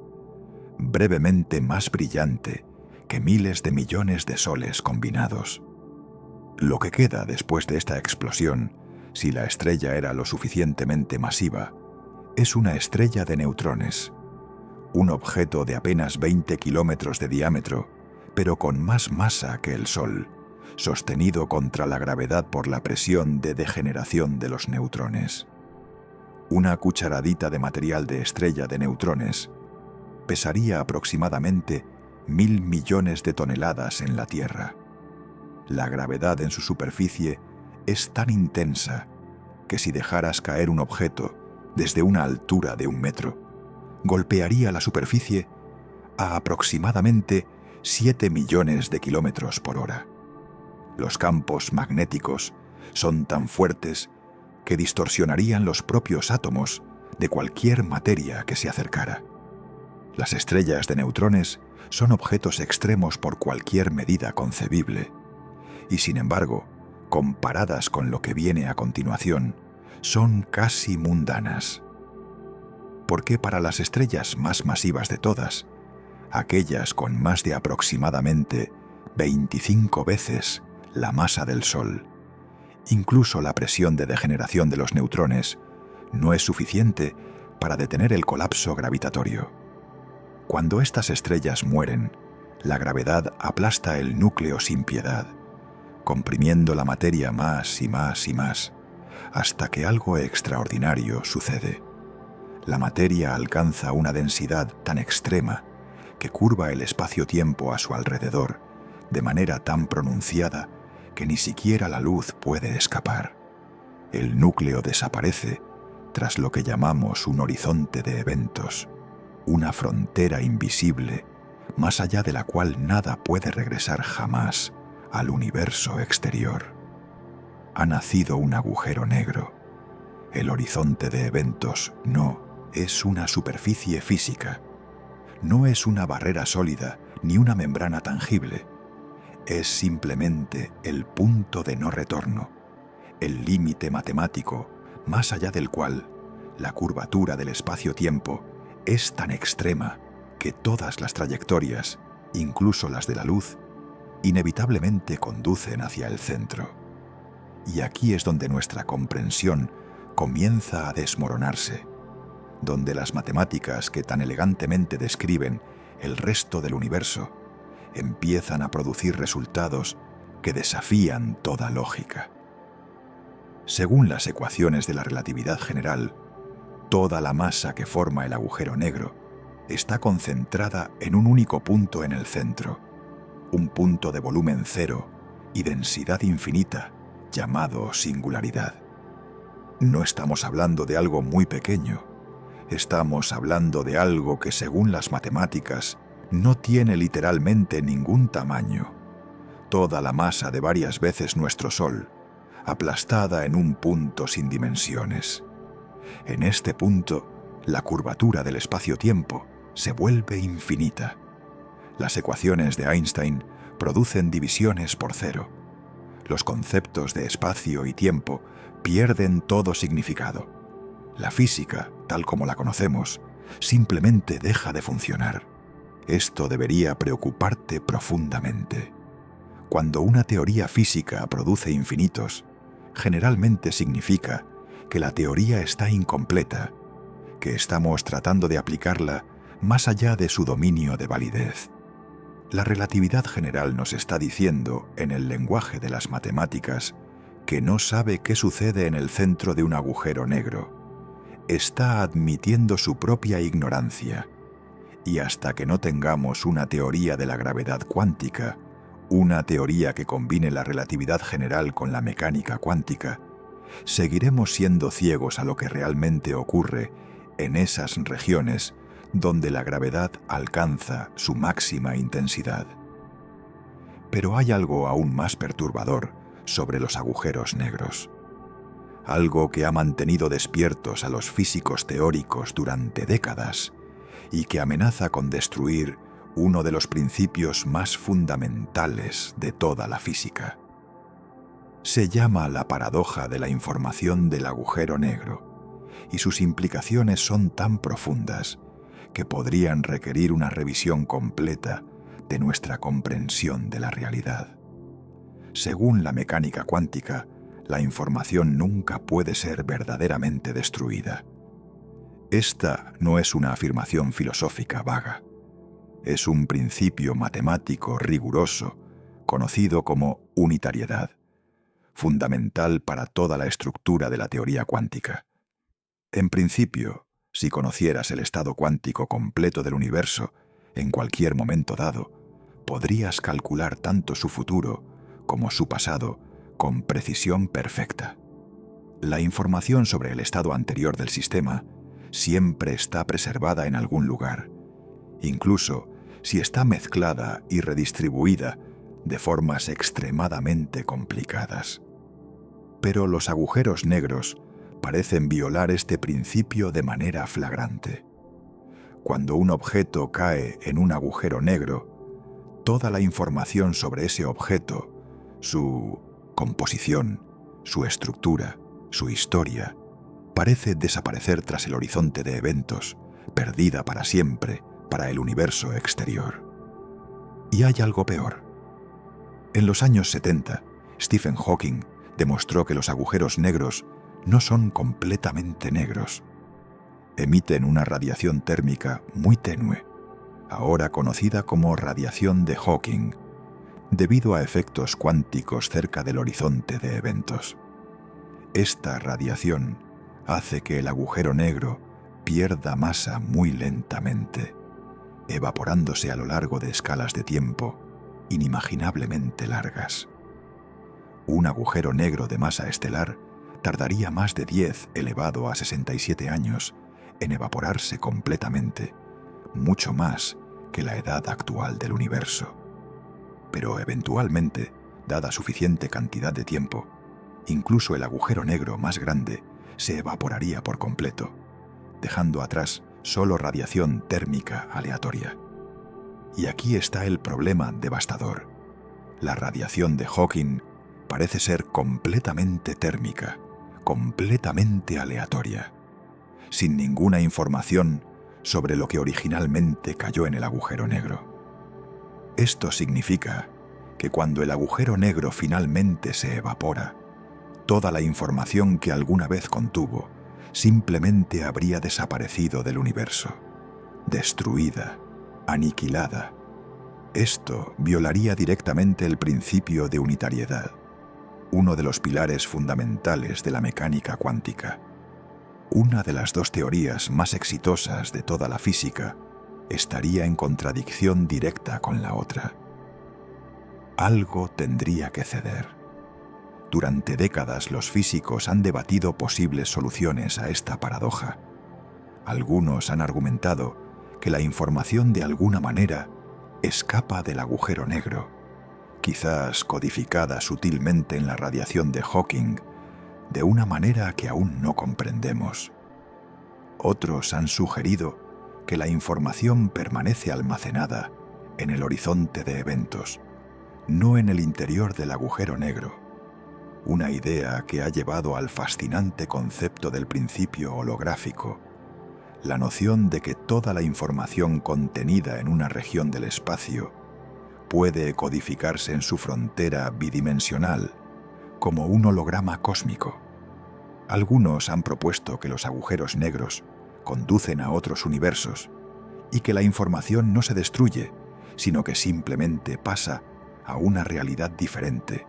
brevemente más brillante que miles de millones de soles combinados. Lo que queda después de esta explosión, si la estrella era lo suficientemente masiva, es una estrella de neutrones, un objeto de apenas 20 kilómetros de diámetro, pero con más masa que el Sol, sostenido contra la gravedad por la presión de degeneración de los neutrones. Una cucharadita de material de estrella de neutrones pesaría aproximadamente 1.000 millones de toneladas en la Tierra. La gravedad en su superficie es tan intensa que si dejaras caer un objeto desde una altura de 1 metro, golpearía la superficie a aproximadamente 7 millones de kilómetros por hora. Los campos magnéticos son tan fuertes que distorsionarían los propios átomos de cualquier materia que se acercara. Las estrellas de neutrones son objetos extremos por cualquier medida concebible, y sin embargo, comparadas con lo que viene a continuación, son casi mundanas. Porque para las estrellas más masivas de todas, aquellas con más de aproximadamente 25 veces la masa del Sol, incluso la presión de degeneración de los neutrones no es suficiente para detener el colapso gravitatorio. Cuando estas estrellas mueren, la gravedad aplasta el núcleo sin piedad, comprimiendo la materia más y más y más, hasta que algo extraordinario sucede. La materia alcanza una densidad tan extrema que curva el espacio-tiempo a su alrededor de manera tan pronunciada que ni siquiera la luz puede escapar. El núcleo desaparece tras lo que llamamos un horizonte de eventos, una frontera invisible, más allá de la cual nada puede regresar jamás al universo exterior. Ha nacido un agujero negro. El horizonte de eventos no es una superficie física, no es una barrera sólida ni una membrana tangible. Es simplemente el punto de no retorno, el límite matemático más allá del cual la curvatura del espacio-tiempo es tan extrema que todas las trayectorias, incluso las de la luz, inevitablemente conducen hacia el centro. Y aquí es donde nuestra comprensión comienza a desmoronarse, donde las matemáticas que tan elegantemente describen el resto del universo empiezan a producir resultados que desafían toda lógica. Según las ecuaciones de la relatividad general, toda la masa que forma el agujero negro está concentrada en un único punto en el centro, un punto de volumen cero y densidad infinita, llamado singularidad. No estamos hablando de algo muy pequeño, estamos hablando de algo que, según las matemáticas, no tiene literalmente ningún tamaño. Toda la masa de varias veces nuestro Sol, aplastada en un punto sin dimensiones. En este punto, la curvatura del espacio-tiempo se vuelve infinita. Las ecuaciones de Einstein producen divisiones por cero. Los conceptos de espacio y tiempo pierden todo significado. La física, tal como la conocemos, simplemente deja de funcionar. Esto debería preocuparte profundamente. Cuando una teoría física produce infinitos, generalmente significa que la teoría está incompleta, que estamos tratando de aplicarla más allá de su dominio de validez. La relatividad general nos está diciendo, en el lenguaje de las matemáticas, que no sabe qué sucede en el centro de un agujero negro. Está admitiendo su propia ignorancia. Y hasta que no tengamos una teoría de la gravedad cuántica, una teoría que combine la relatividad general con la mecánica cuántica, seguiremos siendo ciegos a lo que realmente ocurre en esas regiones donde la gravedad alcanza su máxima intensidad. Pero hay algo aún más perturbador sobre los agujeros negros. Algo que ha mantenido despiertos a los físicos teóricos durante décadas y que amenaza con destruir uno de los principios más fundamentales de toda la física. Se llama la paradoja de la información del agujero negro, y sus implicaciones son tan profundas que podrían requerir una revisión completa de nuestra comprensión de la realidad. Según la mecánica cuántica, la información nunca puede ser verdaderamente destruida. Esta no es una afirmación filosófica vaga. Es un principio matemático riguroso, conocido como unitariedad, fundamental para toda la estructura de la teoría cuántica. En principio, si conocieras el estado cuántico completo del universo, en cualquier momento dado, podrías calcular tanto su futuro como su pasado con precisión perfecta. La información sobre el estado anterior del sistema siempre está preservada en algún lugar, incluso si está mezclada y redistribuida de formas extremadamente complicadas. Pero los agujeros negros parecen violar este principio de manera flagrante. Cuando un objeto cae en un agujero negro, toda la información sobre ese objeto, su composición, su estructura, su historia, parece desaparecer tras el horizonte de eventos, perdida para siempre para el universo exterior. Y hay algo peor. En los años 70, Stephen Hawking demostró que los agujeros negros no son completamente negros. Emiten una radiación térmica muy tenue, ahora conocida como radiación de Hawking, debido a efectos cuánticos cerca del horizonte de eventos. Esta radiación hace que el agujero negro pierda masa muy lentamente, evaporándose a lo largo de escalas de tiempo inimaginablemente largas. Un agujero negro de masa estelar tardaría más de 10 elevado a 67 años en evaporarse completamente, mucho más que la edad actual del universo. Pero eventualmente, dada suficiente cantidad de tiempo, incluso el agujero negro más grande se evaporaría por completo, dejando atrás solo radiación térmica aleatoria. Y aquí está el problema devastador. La radiación de Hawking parece ser completamente térmica, completamente aleatoria, sin ninguna información sobre lo que originalmente cayó en el agujero negro. Esto significa que cuando el agujero negro finalmente se evapora, toda la información que alguna vez contuvo simplemente habría desaparecido del universo, destruida, aniquilada. Esto violaría directamente el principio de unitariedad, uno de los pilares fundamentales de la mecánica cuántica. Una de las dos teorías más exitosas de toda la física estaría en contradicción directa con la otra. Algo tendría que ceder. Durante décadas los físicos han debatido posibles soluciones a esta paradoja. Algunos han argumentado que la información de alguna manera escapa del agujero negro, quizás codificada sutilmente en la radiación de Hawking, de una manera que aún no comprendemos. Otros han sugerido que la información permanece almacenada en el horizonte de eventos, no en el interior del agujero negro, una idea que ha llevado al fascinante concepto del principio holográfico, la noción de que toda la información contenida en una región del espacio puede codificarse en su frontera bidimensional como un holograma cósmico. Algunos han propuesto que los agujeros negros conducen a otros universos y que la información no se destruye, sino que simplemente pasa a una realidad diferente,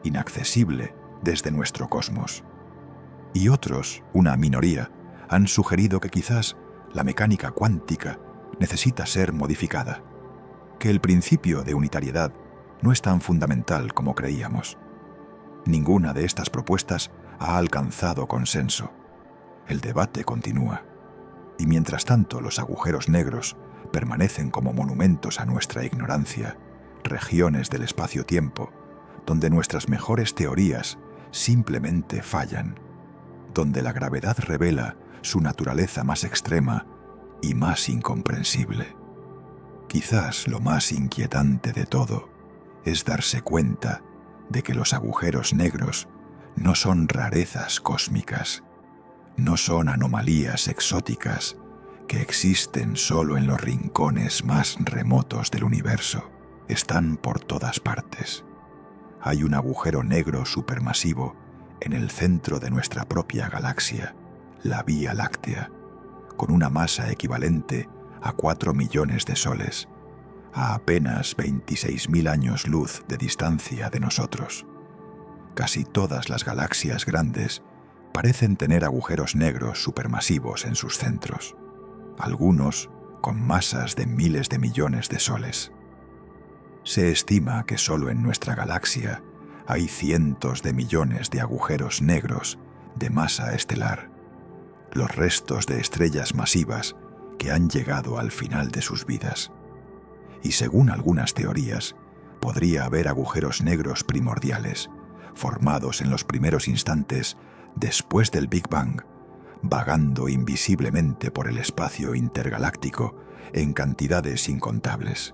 inaccesible desde nuestro cosmos. Y otros, una minoría, han sugerido que quizás la mecánica cuántica necesita ser modificada, que el principio de unitariedad no es tan fundamental como creíamos. Ninguna de estas propuestas ha alcanzado consenso. El debate continúa. Y mientras tanto los agujeros negros permanecen como monumentos a nuestra ignorancia, regiones del espacio-tiempo, donde nuestras mejores teorías simplemente fallan, donde la gravedad revela su naturaleza más extrema y más incomprensible. Quizás lo más inquietante de todo es darse cuenta de que los agujeros negros no son rarezas cósmicas, no son anomalías exóticas que existen solo en los rincones más remotos del universo. Están por todas partes. Hay un agujero negro supermasivo en el centro de nuestra propia galaxia, la Vía Láctea, con una masa equivalente a 4 millones de soles, a apenas 26.000 años luz de distancia de nosotros. Casi todas las galaxias grandes parecen tener agujeros negros supermasivos en sus centros, algunos con masas de miles de millones de soles. Se estima que solo en nuestra galaxia hay cientos de millones de agujeros negros de masa estelar, los restos de estrellas masivas que han llegado al final de sus vidas. Y según algunas teorías, podría haber agujeros negros primordiales, formados en los primeros instantes después del Big Bang, vagando invisiblemente por el espacio intergaláctico en cantidades incontables.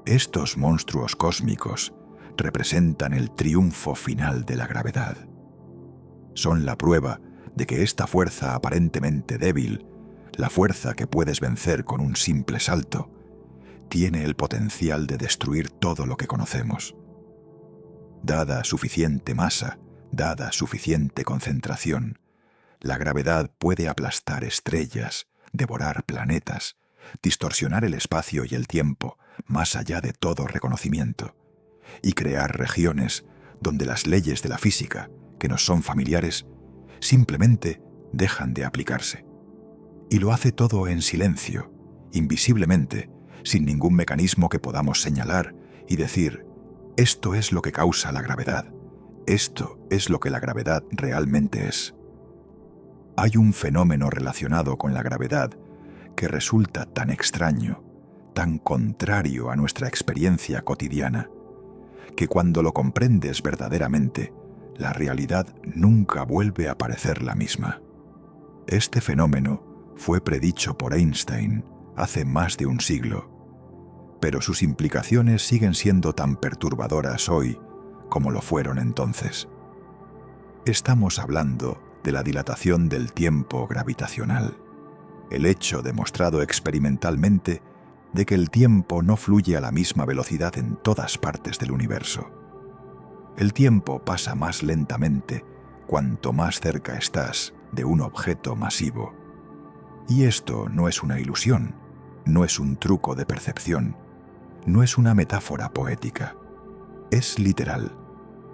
Estos monstruos cósmicos representan el triunfo final de la gravedad. Son la prueba de que esta fuerza aparentemente débil, la fuerza que puedes vencer con un simple salto, tiene el potencial de destruir todo lo que conocemos. Dada suficiente masa, dada suficiente concentración, la gravedad puede aplastar estrellas, devorar planetas, distorsionar el espacio y el tiempo más allá de todo reconocimiento, y crear regiones donde las leyes de la física, que nos son familiares, simplemente dejan de aplicarse. Y lo hace todo en silencio, invisiblemente, sin ningún mecanismo que podamos señalar y decir: esto es lo que causa la gravedad, esto es lo que la gravedad realmente es. Hay un fenómeno relacionado con la gravedad que resulta tan extraño, tan contrario a nuestra experiencia cotidiana, que cuando lo comprendes verdaderamente, la realidad nunca vuelve a parecer la misma. Este fenómeno fue predicho por Einstein hace más de un siglo, pero sus implicaciones siguen siendo tan perturbadoras hoy como lo fueron entonces. Estamos hablando de la dilatación del tiempo gravitacional, el hecho demostrado experimentalmente de que el tiempo no fluye a la misma velocidad en todas partes del universo. El tiempo pasa más lentamente cuanto más cerca estás de un objeto masivo. Y esto no es una ilusión, no es un truco de percepción, no es una metáfora poética. Es literal,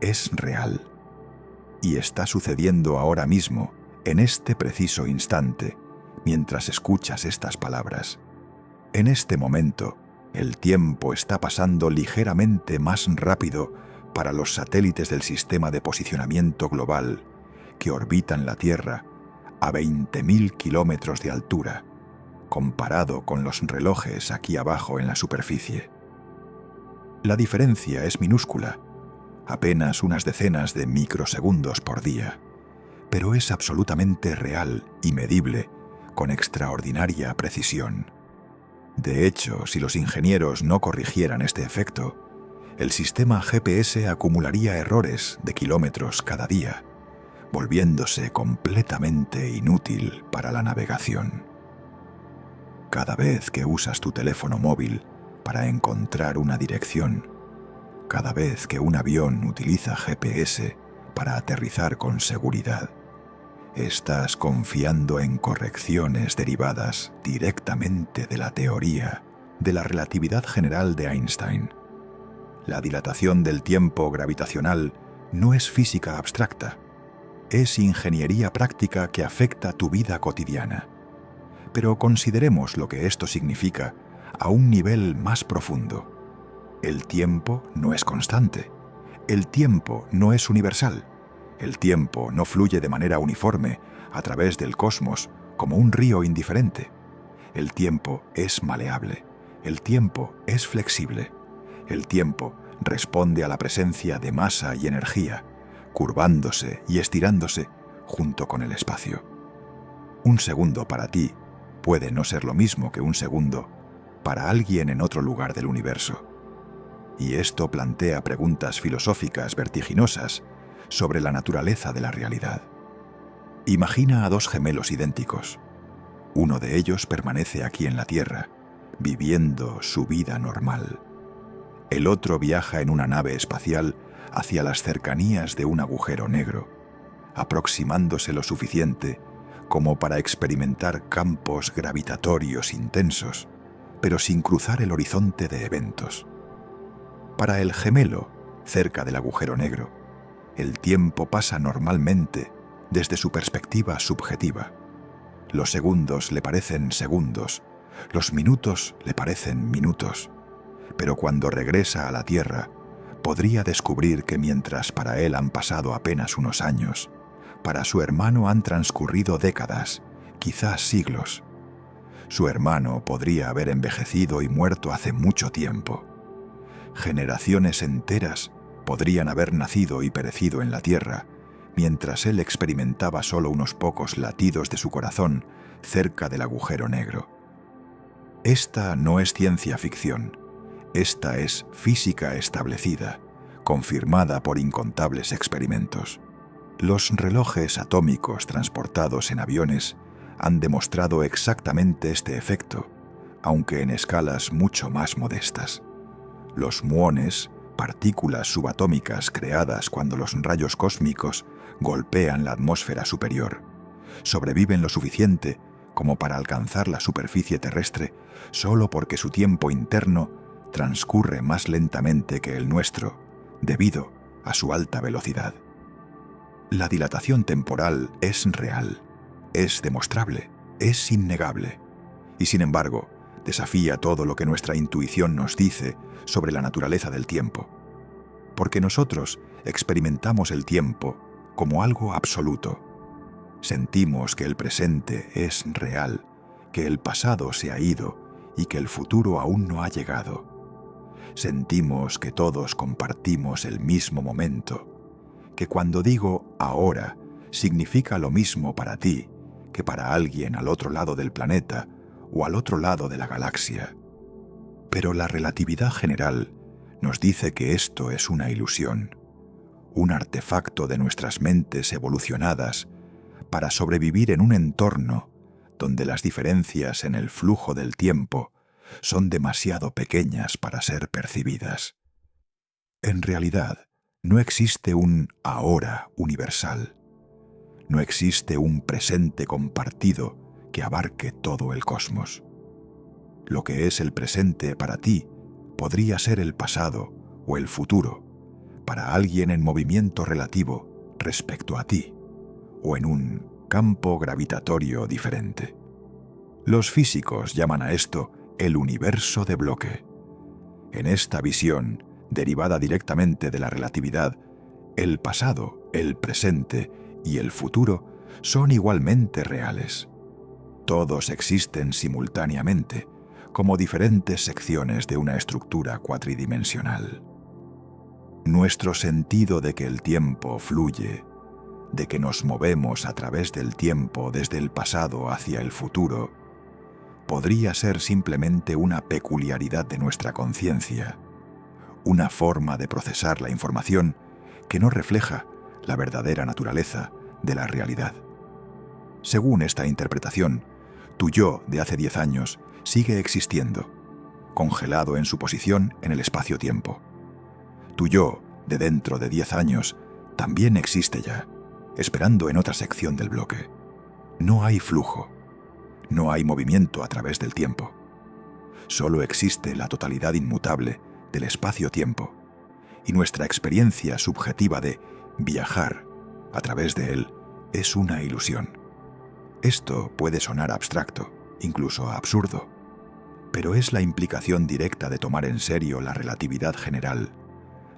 es real. Y está sucediendo ahora mismo, en este preciso instante, mientras escuchas estas palabras. En este momento, el tiempo está pasando ligeramente más rápido para los satélites del sistema de posicionamiento global que orbitan la Tierra a 20.000 kilómetros de altura, comparado con los relojes aquí abajo en la superficie. La diferencia es minúscula, apenas unas decenas de microsegundos por día, pero es absolutamente real y medible con extraordinaria precisión. De hecho, si los ingenieros no corrigieran este efecto, el sistema GPS acumularía errores de kilómetros cada día, volviéndose completamente inútil para la navegación. Cada vez que usas tu teléfono móvil para encontrar una dirección, cada vez que un avión utiliza GPS para aterrizar con seguridad, estás confiando en correcciones derivadas directamente de la teoría de la relatividad general de Einstein. La dilatación del tiempo gravitacional no es física abstracta, es ingeniería práctica que afecta tu vida cotidiana. Pero consideremos lo que esto significa a un nivel más profundo. El tiempo no es constante. El tiempo no es universal. El tiempo no fluye de manera uniforme a través del cosmos como un río indiferente. El tiempo es maleable. El tiempo es flexible. El tiempo responde a la presencia de masa y energía, curvándose y estirándose junto con el espacio. Un segundo para ti puede no ser lo mismo que un segundo para alguien en otro lugar del universo. Y esto plantea preguntas filosóficas vertiginosas sobre la naturaleza de la realidad. Imagina a dos gemelos idénticos. Uno de ellos permanece aquí en la Tierra, viviendo su vida normal. El otro viaja en una nave espacial hacia las cercanías de un agujero negro, aproximándose lo suficiente como para experimentar campos gravitatorios intensos, pero sin cruzar el horizonte de eventos. Para el gemelo, cerca del agujero negro, el tiempo pasa normalmente desde su perspectiva subjetiva. Los segundos le parecen segundos, los minutos le parecen minutos, pero cuando regresa a la Tierra, podría descubrir que mientras para él han pasado apenas unos años, para su hermano han transcurrido décadas, quizás siglos. Su hermano podría haber envejecido y muerto hace mucho tiempo. Generaciones enteras podrían haber nacido y perecido en la Tierra, mientras él experimentaba solo unos pocos latidos de su corazón cerca del agujero negro. Esta no es ciencia ficción. Esta es física establecida, confirmada por incontables experimentos. Los relojes atómicos transportados en aviones han demostrado exactamente este efecto, aunque en escalas mucho más modestas. Los muones, partículas subatómicas creadas cuando los rayos cósmicos golpean la atmósfera superior, sobreviven lo suficiente como para alcanzar la superficie terrestre solo porque su tiempo interno transcurre más lentamente que el nuestro, debido a su alta velocidad. La dilatación temporal es real, es demostrable, es innegable, y sin embargo, desafía todo lo que nuestra intuición nos dice sobre la naturaleza del tiempo, porque nosotros experimentamos el tiempo como algo absoluto. Sentimos que el presente es real, que el pasado se ha ido y que el futuro aún no ha llegado. Sentimos que todos compartimos el mismo momento, que cuando digo ahora significa lo mismo para ti que para alguien al otro lado del planeta o al otro lado de la galaxia. Pero la relatividad general nos dice que esto es una ilusión, un artefacto de nuestras mentes evolucionadas para sobrevivir en un entorno donde las diferencias en el flujo del tiempo son demasiado pequeñas para ser percibidas. En realidad, no existe un ahora universal. No existe un presente compartido que abarque todo el cosmos. Lo que es el presente para ti podría ser el pasado o el futuro para alguien en movimiento relativo respecto a ti o en un campo gravitatorio diferente. Los físicos llaman a esto el universo de bloque. En esta visión, derivada directamente de la relatividad, el pasado, el presente y el futuro son igualmente reales. Todos existen simultáneamente, como diferentes secciones de una estructura cuatridimensional. Nuestro sentido de que el tiempo fluye, de que nos movemos a través del tiempo desde el pasado hacia el futuro, podría ser simplemente una peculiaridad de nuestra conciencia, una forma de procesar la información que no refleja la verdadera naturaleza de la realidad. Según esta interpretación, tu yo de hace 10 años sigue existiendo, congelado en su posición en el espacio-tiempo. Tu yo de dentro de 10 años también existe ya, esperando en otra sección del bloque. No hay flujo, no hay movimiento a través del tiempo. Solo existe la totalidad inmutable del espacio-tiempo y nuestra experiencia subjetiva de viajar a través de él es una ilusión. Esto puede sonar abstracto, incluso absurdo, pero es la implicación directa de tomar en serio la relatividad general,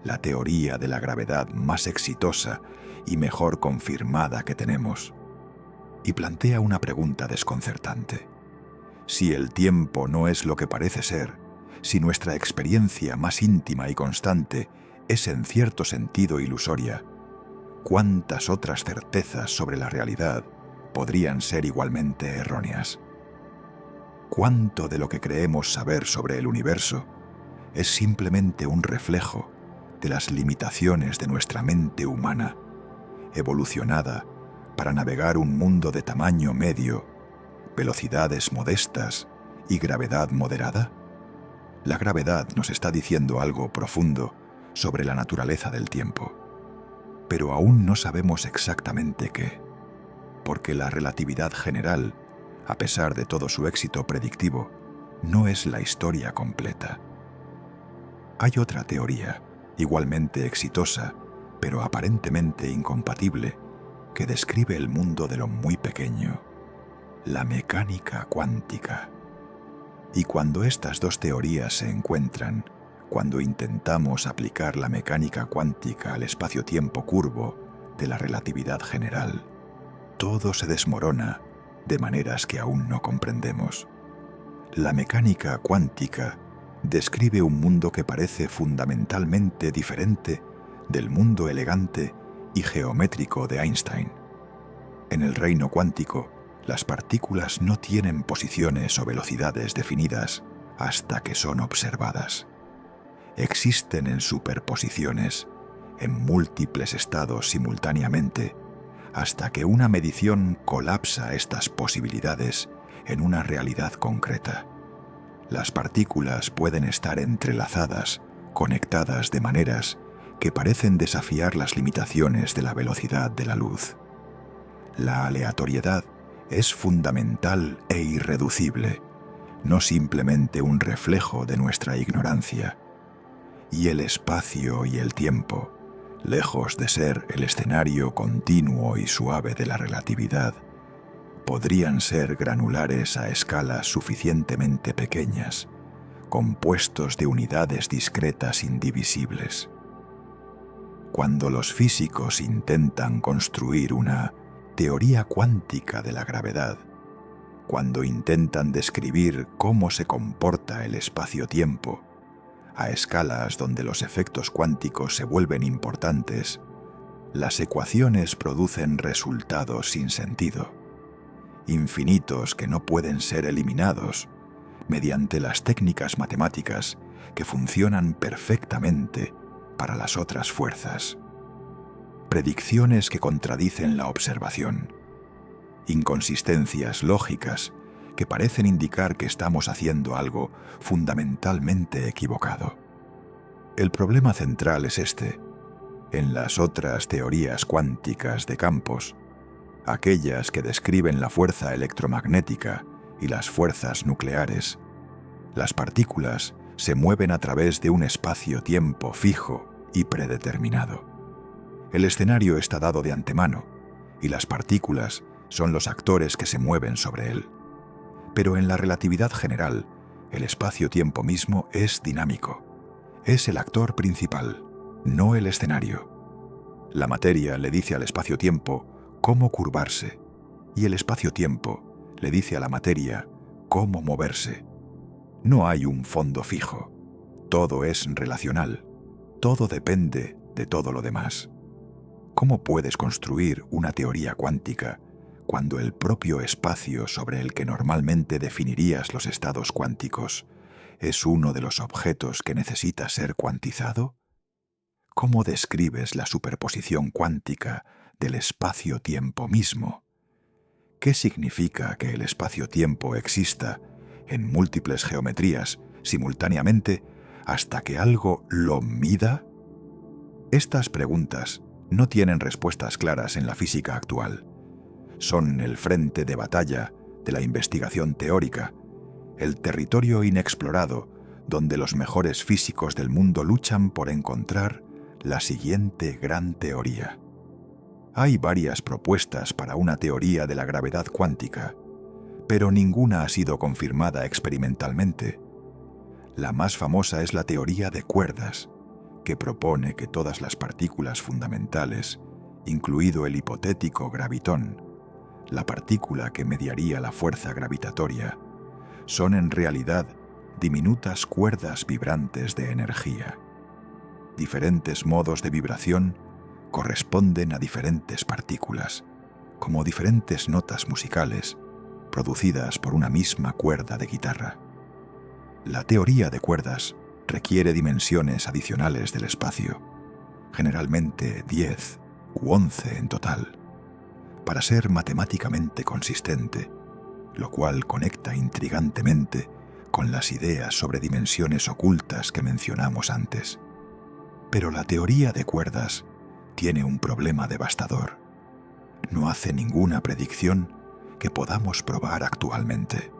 la teoría de la gravedad más exitosa y mejor confirmada que tenemos. Y plantea una pregunta desconcertante. Si el tiempo no es lo que parece ser, si nuestra experiencia más íntima y constante es en cierto sentido ilusoria, ¿cuántas otras certezas sobre la realidad podrían ser igualmente erróneas? ¿Cuánto de lo que creemos saber sobre el universo es simplemente un reflejo de las limitaciones de nuestra mente humana, evolucionada para navegar un mundo de tamaño medio, velocidades modestas y gravedad moderada? La gravedad nos está diciendo algo profundo sobre la naturaleza del tiempo, pero aún no sabemos exactamente qué, porque la relatividad general, a pesar de todo su éxito predictivo, no es la historia completa. Hay otra teoría, igualmente exitosa, pero aparentemente incompatible, que describe el mundo de lo muy pequeño, la mecánica cuántica. Y cuando estas dos teorías se encuentran, cuando intentamos aplicar la mecánica cuántica al espacio-tiempo curvo de la relatividad general, todo se desmorona de maneras que aún no comprendemos. La mecánica cuántica describe un mundo que parece fundamentalmente diferente del mundo elegante y geométrico de Einstein. En el reino cuántico, las partículas no tienen posiciones o velocidades definidas hasta que son observadas. Existen en superposiciones, en múltiples estados simultáneamente, hasta que una medición colapsa estas posibilidades en una realidad concreta. Las partículas pueden estar entrelazadas, conectadas de maneras que parecen desafiar las limitaciones de la velocidad de la luz. La aleatoriedad es fundamental e irreducible, no simplemente un reflejo de nuestra ignorancia. Y el espacio y el tiempo, lejos de ser el escenario continuo y suave de la relatividad, podrían ser granulares a escalas suficientemente pequeñas, compuestos de unidades discretas indivisibles. Cuando los físicos intentan construir una teoría cuántica de la gravedad, cuando intentan describir cómo se comporta el espacio-tiempo, a escalas donde los efectos cuánticos se vuelven importantes, las ecuaciones producen resultados sin sentido, infinitos que no pueden ser eliminados mediante las técnicas matemáticas que funcionan perfectamente para las otras fuerzas. Predicciones que contradicen la observación, inconsistencias lógicas que parecen indicar que estamos haciendo algo fundamentalmente equivocado. El problema central es este. En las otras teorías cuánticas de campos, aquellas que describen la fuerza electromagnética y las fuerzas nucleares, las partículas se mueven a través de un espacio-tiempo fijo y predeterminado. El escenario está dado de antemano y las partículas son los actores que se mueven sobre él. Pero en la relatividad general, El espacio-tiempo mismo es dinámico. Es el actor principal, no el escenario. La materia le dice al espacio-tiempo cómo curvarse, y el espacio-tiempo le dice a la materia cómo moverse. No hay un fondo fijo. Todo es relacional. Todo depende de todo lo demás. ¿Cómo puedes construir una teoría cuántica cuando el propio espacio sobre el que normalmente definirías los estados cuánticos es uno de los objetos que necesita ser cuantizado? ¿Cómo describes la superposición cuántica del espacio-tiempo mismo? ¿Qué significa que el espacio-tiempo exista en múltiples geometrías simultáneamente hasta que algo lo mida? Estas preguntas no tienen respuestas claras en la física actual. Son el frente de batalla de la investigación teórica, el territorio inexplorado donde los mejores físicos del mundo luchan por encontrar la siguiente gran teoría. Hay varias propuestas para una teoría de la gravedad cuántica, pero ninguna ha sido confirmada experimentalmente. La más famosa es la teoría de cuerdas, que propone que todas las partículas fundamentales, incluido el hipotético gravitón, la partícula que mediaría la fuerza gravitatoria, son en realidad diminutas cuerdas vibrantes de energía. Diferentes modos de vibración corresponden a diferentes partículas, como diferentes notas musicales producidas por una misma cuerda de guitarra. La teoría de cuerdas requiere dimensiones adicionales del espacio, generalmente 10 u 11 en total, para ser matemáticamente consistente, lo cual conecta intrigantemente con las ideas sobre dimensiones ocultas que mencionamos antes. Pero la teoría de cuerdas tiene un problema devastador. No hace ninguna predicción que podamos probar actualmente.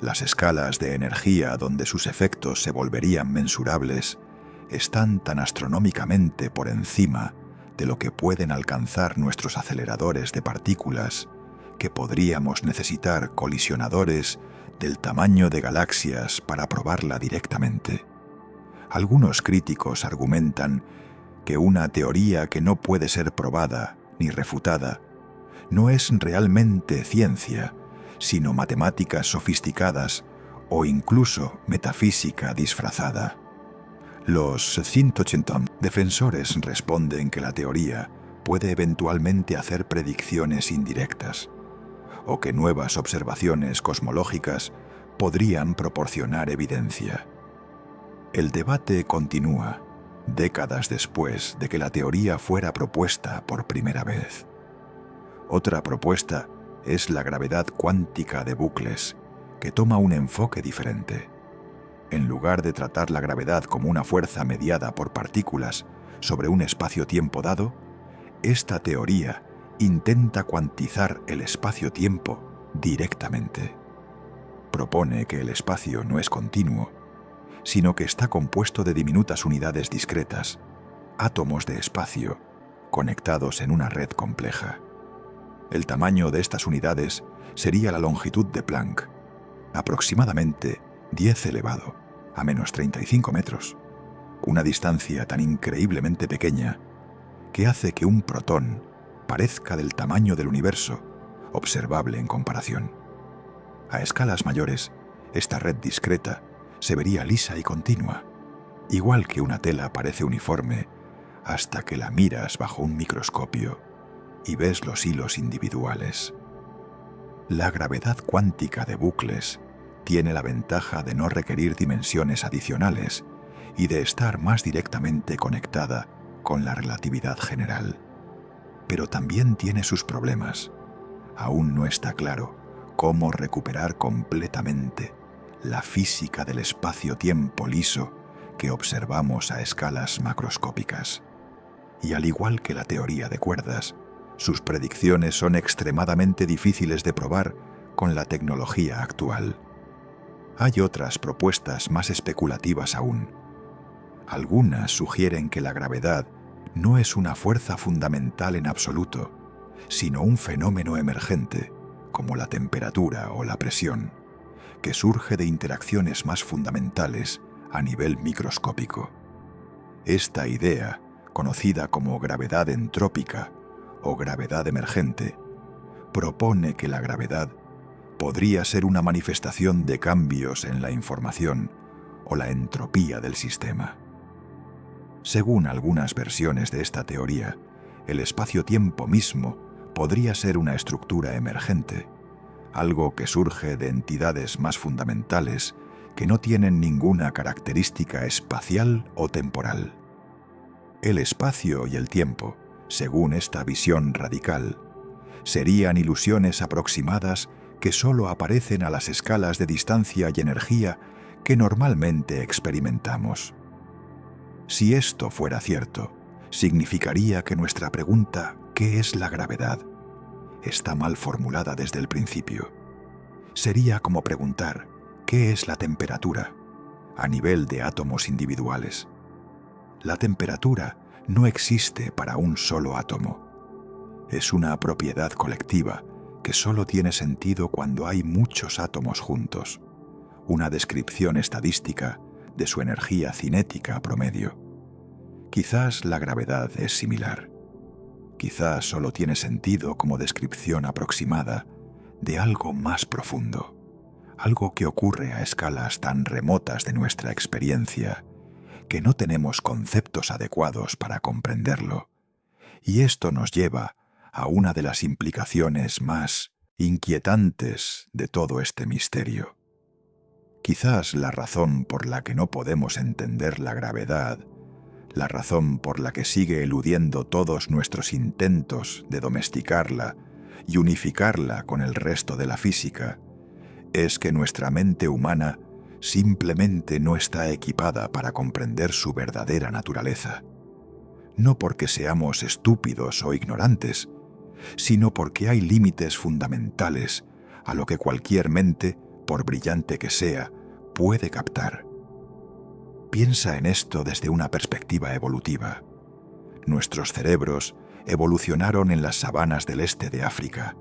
Las escalas de energía donde sus efectos se volverían mensurables están tan astronómicamente por encima de lo que pueden alcanzar nuestros aceleradores de partículas que podríamos necesitar colisionadores del tamaño de galaxias para probarla directamente. Algunos críticos argumentan que una teoría que no puede ser probada ni refutada no es realmente ciencia, sino matemáticas sofisticadas o incluso metafísica disfrazada. Los 180 defensores responden que la teoría puede eventualmente hacer predicciones indirectas, o que nuevas observaciones cosmológicas podrían proporcionar evidencia. El debate continúa, décadas después de que la teoría fuera propuesta por primera vez. Otra propuesta es la gravedad cuántica de bucles, que toma un enfoque diferente. En lugar de tratar la gravedad como una fuerza mediada por partículas sobre un espacio-tiempo dado, esta teoría intenta cuantizar el espacio-tiempo directamente. Propone que el espacio no es continuo, sino que está compuesto de diminutas unidades discretas, átomos de espacio, conectados en una red compleja. El tamaño de estas unidades sería la longitud de Planck, aproximadamente 10 elevado a menos 35 metros, una distancia tan increíblemente pequeña que hace que un protón parezca del tamaño del universo, observable en comparación. A escalas mayores, esta red discreta se vería lisa y continua, igual que una tela parece uniforme hasta que la miras bajo un microscopio y ves los hilos individuales. La gravedad cuántica de bucles tiene la ventaja de no requerir dimensiones adicionales y de estar más directamente conectada con la relatividad general. Pero también tiene sus problemas. Aún no está claro cómo recuperar completamente la física del espacio-tiempo liso que observamos a escalas macroscópicas. Y al igual que la teoría de cuerdas, sus predicciones son extremadamente difíciles de probar con la tecnología actual. Hay otras propuestas más especulativas aún. Algunas sugieren que la gravedad no es una fuerza fundamental en absoluto, sino un fenómeno emergente, como la temperatura o la presión, que surge de interacciones más fundamentales a nivel microscópico. Esta idea, conocida como gravedad entrópica o gravedad emergente, propone que la gravedad podría ser una manifestación de cambios en la información o la entropía del sistema. Según algunas versiones de esta teoría, el espacio-tiempo mismo podría ser una estructura emergente, algo que surge de entidades más fundamentales que no tienen ninguna característica espacial o temporal. El espacio y el tiempo, según esta visión radical, serían ilusiones aproximadas que solo aparecen a las escalas de distancia y energía que normalmente experimentamos. Si esto fuera cierto, significaría que nuestra pregunta ¿qué es la gravedad? Está mal formulada desde el principio. Sería como preguntar ¿qué es la temperatura? A nivel de átomos individuales. La temperatura no existe para un solo átomo. Es una propiedad colectiva que solo tiene sentido cuando hay muchos átomos juntos, una descripción estadística de su energía cinética promedio. Quizás la gravedad es similar. Quizás solo tiene sentido como descripción aproximada de algo más profundo, algo que ocurre a escalas tan remotas de nuestra experiencia que no tenemos conceptos adecuados para comprenderlo. Y esto nos lleva a una de las implicaciones más inquietantes de todo este misterio. Quizás la razón por la que no podemos entender la gravedad, la razón por la que sigue eludiendo todos nuestros intentos de domesticarla y unificarla con el resto de la física, es que nuestra mente humana simplemente no está equipada para comprender su verdadera naturaleza. No porque seamos estúpidos o ignorantes, sino porque hay límites fundamentales a lo que cualquier mente, por brillante que sea, puede captar. Piensa en esto desde una perspectiva evolutiva. Nuestros cerebros evolucionaron en las sabanas del este de África,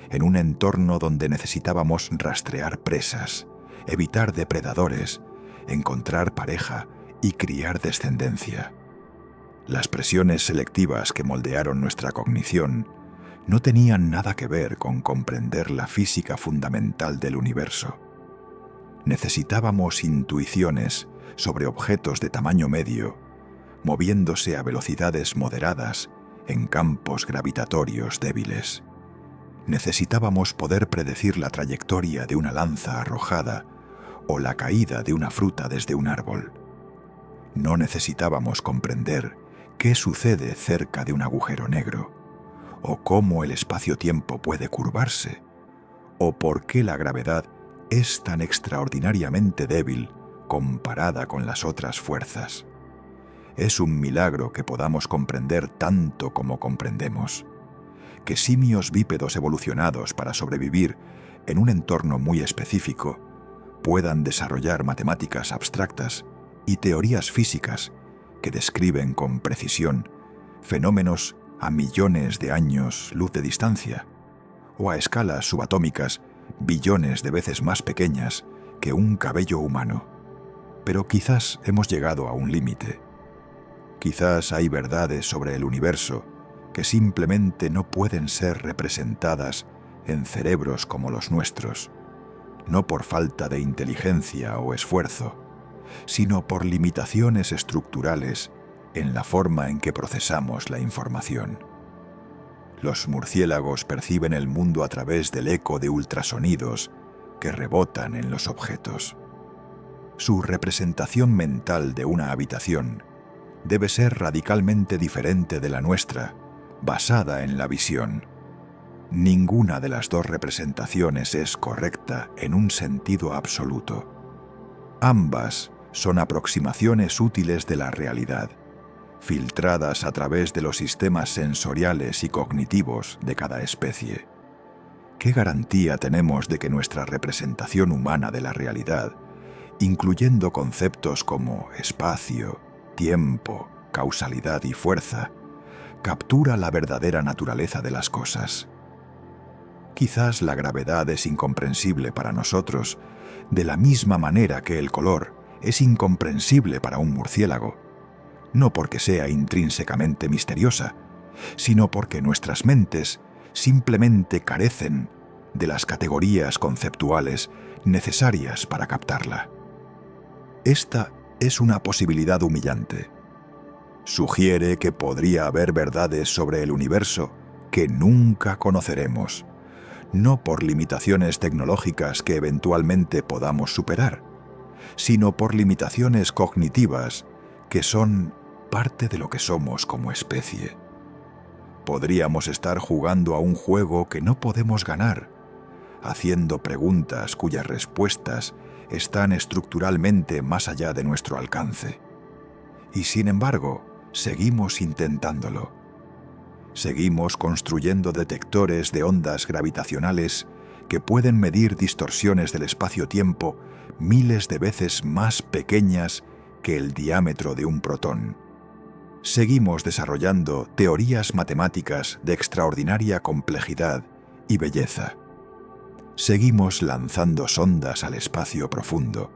en un entorno donde necesitábamos rastrear presas, evitar depredadores, encontrar pareja y criar descendencia. Las presiones selectivas que moldearon nuestra cognición no tenían nada que ver con comprender la física fundamental del universo. Necesitábamos intuiciones sobre objetos de tamaño medio, moviéndose a velocidades moderadas en campos gravitatorios débiles. Necesitábamos poder predecir la trayectoria de una lanza arrojada o la caída de una fruta desde un árbol. No necesitábamos comprender qué sucede cerca de un agujero negro, o cómo el espacio-tiempo puede curvarse, o por qué la gravedad es tan extraordinariamente débil comparada con las otras fuerzas. Es un milagro que podamos comprender tanto como comprendemos, que simios bípedos evolucionados para sobrevivir en un entorno muy específico puedan desarrollar matemáticas abstractas y teorías físicas que describen con precisión fenómenos a millones de años luz de distancia, o a escalas subatómicas billones de veces más pequeñas que un cabello humano. Pero quizás hemos llegado a un límite. Quizás hay verdades sobre el universo que simplemente no pueden ser representadas en cerebros como los nuestros, no por falta de inteligencia o esfuerzo, sino por limitaciones estructurales en la forma en que procesamos la información. Los murciélagos perciben el mundo a través del eco de ultrasonidos que rebotan en los objetos. Su representación mental de una habitación debe ser radicalmente diferente de la nuestra, basada en la visión. Ninguna de las dos representaciones es correcta en un sentido absoluto. Ambas son aproximaciones útiles de la realidad, filtradas a través de los sistemas sensoriales y cognitivos de cada especie. ¿Qué garantía tenemos de que nuestra representación humana de la realidad, incluyendo conceptos como espacio, tiempo, causalidad y fuerza, captura la verdadera naturaleza de las cosas? Quizás la gravedad es incomprensible para nosotros, de la misma manera que el color es incomprensible para un murciélago, no porque sea intrínsecamente misteriosa, sino porque nuestras mentes simplemente carecen de las categorías conceptuales necesarias para captarla. Esta es una posibilidad humillante. Sugiere que podría haber verdades sobre el universo que nunca conoceremos, no por limitaciones tecnológicas que eventualmente podamos superar, sino por limitaciones cognitivas que son parte de lo que somos como especie. Podríamos estar jugando a un juego que no podemos ganar, haciendo preguntas cuyas respuestas están estructuralmente más allá de nuestro alcance. Y sin embargo, seguimos intentándolo. Seguimos construyendo detectores de ondas gravitacionales que pueden medir distorsiones del espacio-tiempo miles de veces más pequeñas que el diámetro de un protón. Seguimos desarrollando teorías matemáticas de extraordinaria complejidad y belleza. Seguimos lanzando sondas al espacio profundo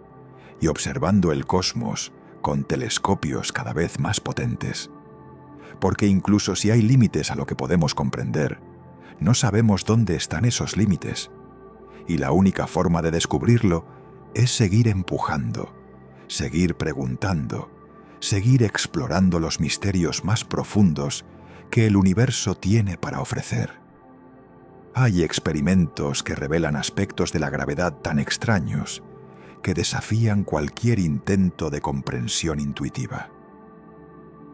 y observando el cosmos con telescopios cada vez más potentes. Porque incluso si hay límites a lo que podemos comprender, no sabemos dónde están esos límites. Y la única forma de descubrirlo es seguir empujando, seguir preguntando, seguir explorando los misterios más profundos que el universo tiene para ofrecer. Hay experimentos que revelan aspectos de la gravedad tan extraños que desafían cualquier intento de comprensión intuitiva.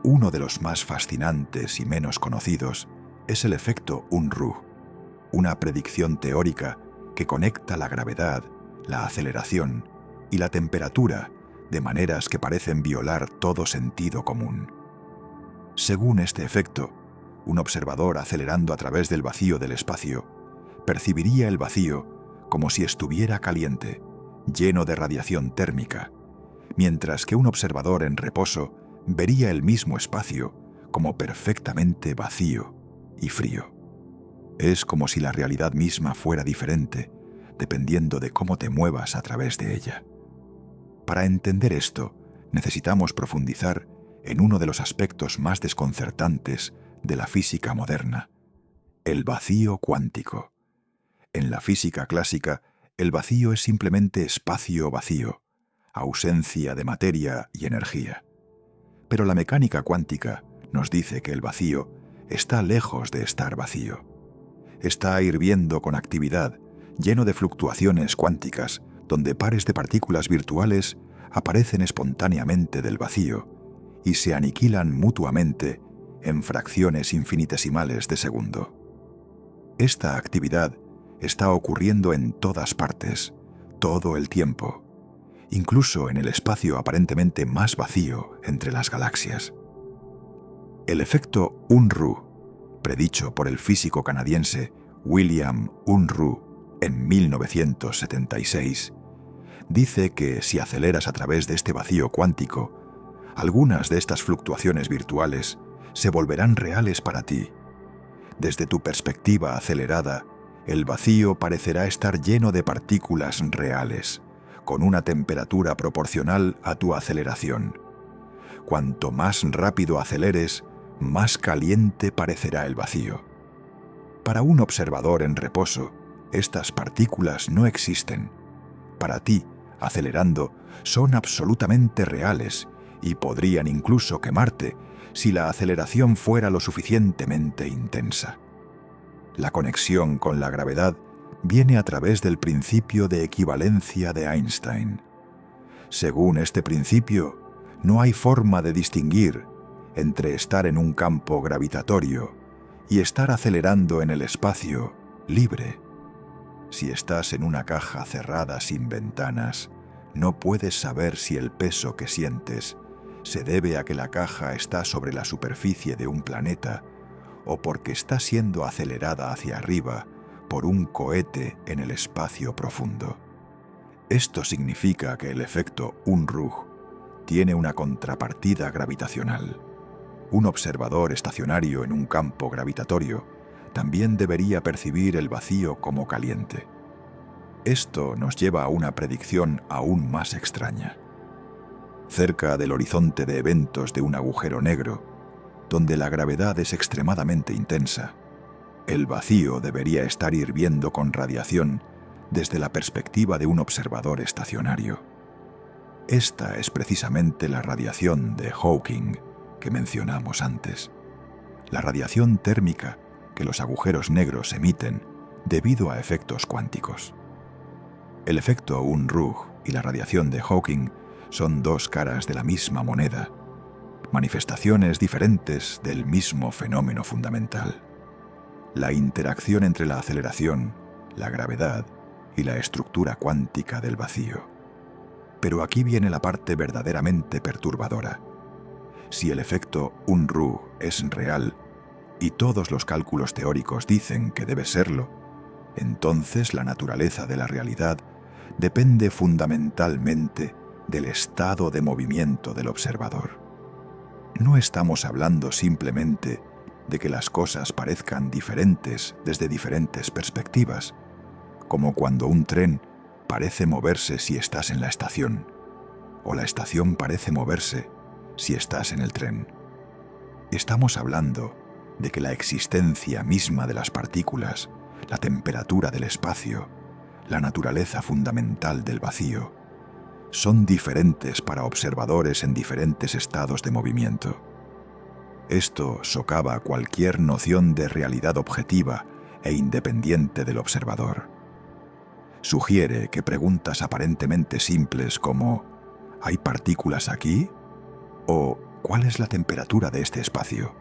Uno de los más fascinantes y menos conocidos es el efecto Unruh, una predicción teórica que conecta la gravedad, la aceleración y la temperatura de maneras que parecen violar todo sentido común. Según este efecto, un observador acelerando a través del vacío del espacio percibiría el vacío como si estuviera caliente, lleno de radiación térmica, mientras que un observador en reposo vería el mismo espacio como perfectamente vacío y frío. Es como si la realidad misma fuera diferente, dependiendo de cómo te muevas a través de ella. Para entender esto, necesitamos profundizar en uno de los aspectos más desconcertantes de la física moderna, el vacío cuántico. En la física clásica, el vacío es simplemente espacio vacío, ausencia de materia y energía. Pero la mecánica cuántica nos dice que el vacío está lejos de estar vacío. Está hirviendo con actividad, lleno de fluctuaciones cuánticas, donde pares de partículas virtuales aparecen espontáneamente del vacío y se aniquilan mutuamente en fracciones infinitesimales de segundo. Esta actividad está ocurriendo en todas partes, todo el tiempo, incluso en el espacio aparentemente más vacío entre las galaxias. El efecto Unruh, predicho por el físico canadiense William Unruh en 1976, dice que si aceleras a través de este vacío cuántico, algunas de estas fluctuaciones virtuales se volverán reales para ti. Desde tu perspectiva acelerada, el vacío parecerá estar lleno de partículas reales, con una temperatura proporcional a tu aceleración. Cuanto más rápido aceleres, más caliente parecerá el vacío. Para un observador en reposo, estas partículas no existen. Para ti, acelerando, son absolutamente reales y podrían incluso quemarte si la aceleración fuera lo suficientemente intensa. La conexión con la gravedad viene a través del principio de equivalencia de Einstein. Según este principio, no hay forma de distinguir entre estar en un campo gravitatorio y estar acelerando en el espacio libre. Si estás en una caja cerrada sin ventanas, no puedes saber si el peso que sientes se debe a que la caja está sobre la superficie de un planeta o porque está siendo acelerada hacia arriba por un cohete en el espacio profundo. Esto significa que el efecto Unruh tiene una contrapartida gravitacional. Un observador estacionario en un campo gravitatorio también debería percibir el vacío como caliente. Esto nos lleva a una predicción aún más extraña. Cerca del horizonte de eventos de un agujero negro, donde la gravedad es extremadamente intensa, el vacío debería estar hirviendo con radiación desde la perspectiva de un observador estacionario. Esta es precisamente la radiación de Hawking que mencionamos antes. La radiación térmica que los agujeros negros emiten debido a efectos cuánticos. El efecto Unruh y la radiación de Hawking son dos caras de la misma moneda, manifestaciones diferentes del mismo fenómeno fundamental: la interacción entre la aceleración, la gravedad y la estructura cuántica del vacío. Pero aquí viene la parte verdaderamente perturbadora. Si el efecto Unruh es real, y todos los cálculos teóricos dicen que debe serlo, entonces la naturaleza de la realidad depende fundamentalmente del estado de movimiento del observador. No estamos hablando simplemente de que las cosas parezcan diferentes desde diferentes perspectivas, como cuando un tren parece moverse si estás en la estación, o la estación parece moverse si estás en el tren. Estamos hablando de que la existencia misma de las partículas, la temperatura del espacio, la naturaleza fundamental del vacío, son diferentes para observadores en diferentes estados de movimiento. Esto socava cualquier noción de realidad objetiva e independiente del observador. Sugiere que preguntas aparentemente simples como ¿hay partículas aquí? O ¿cuál es la temperatura de este espacio?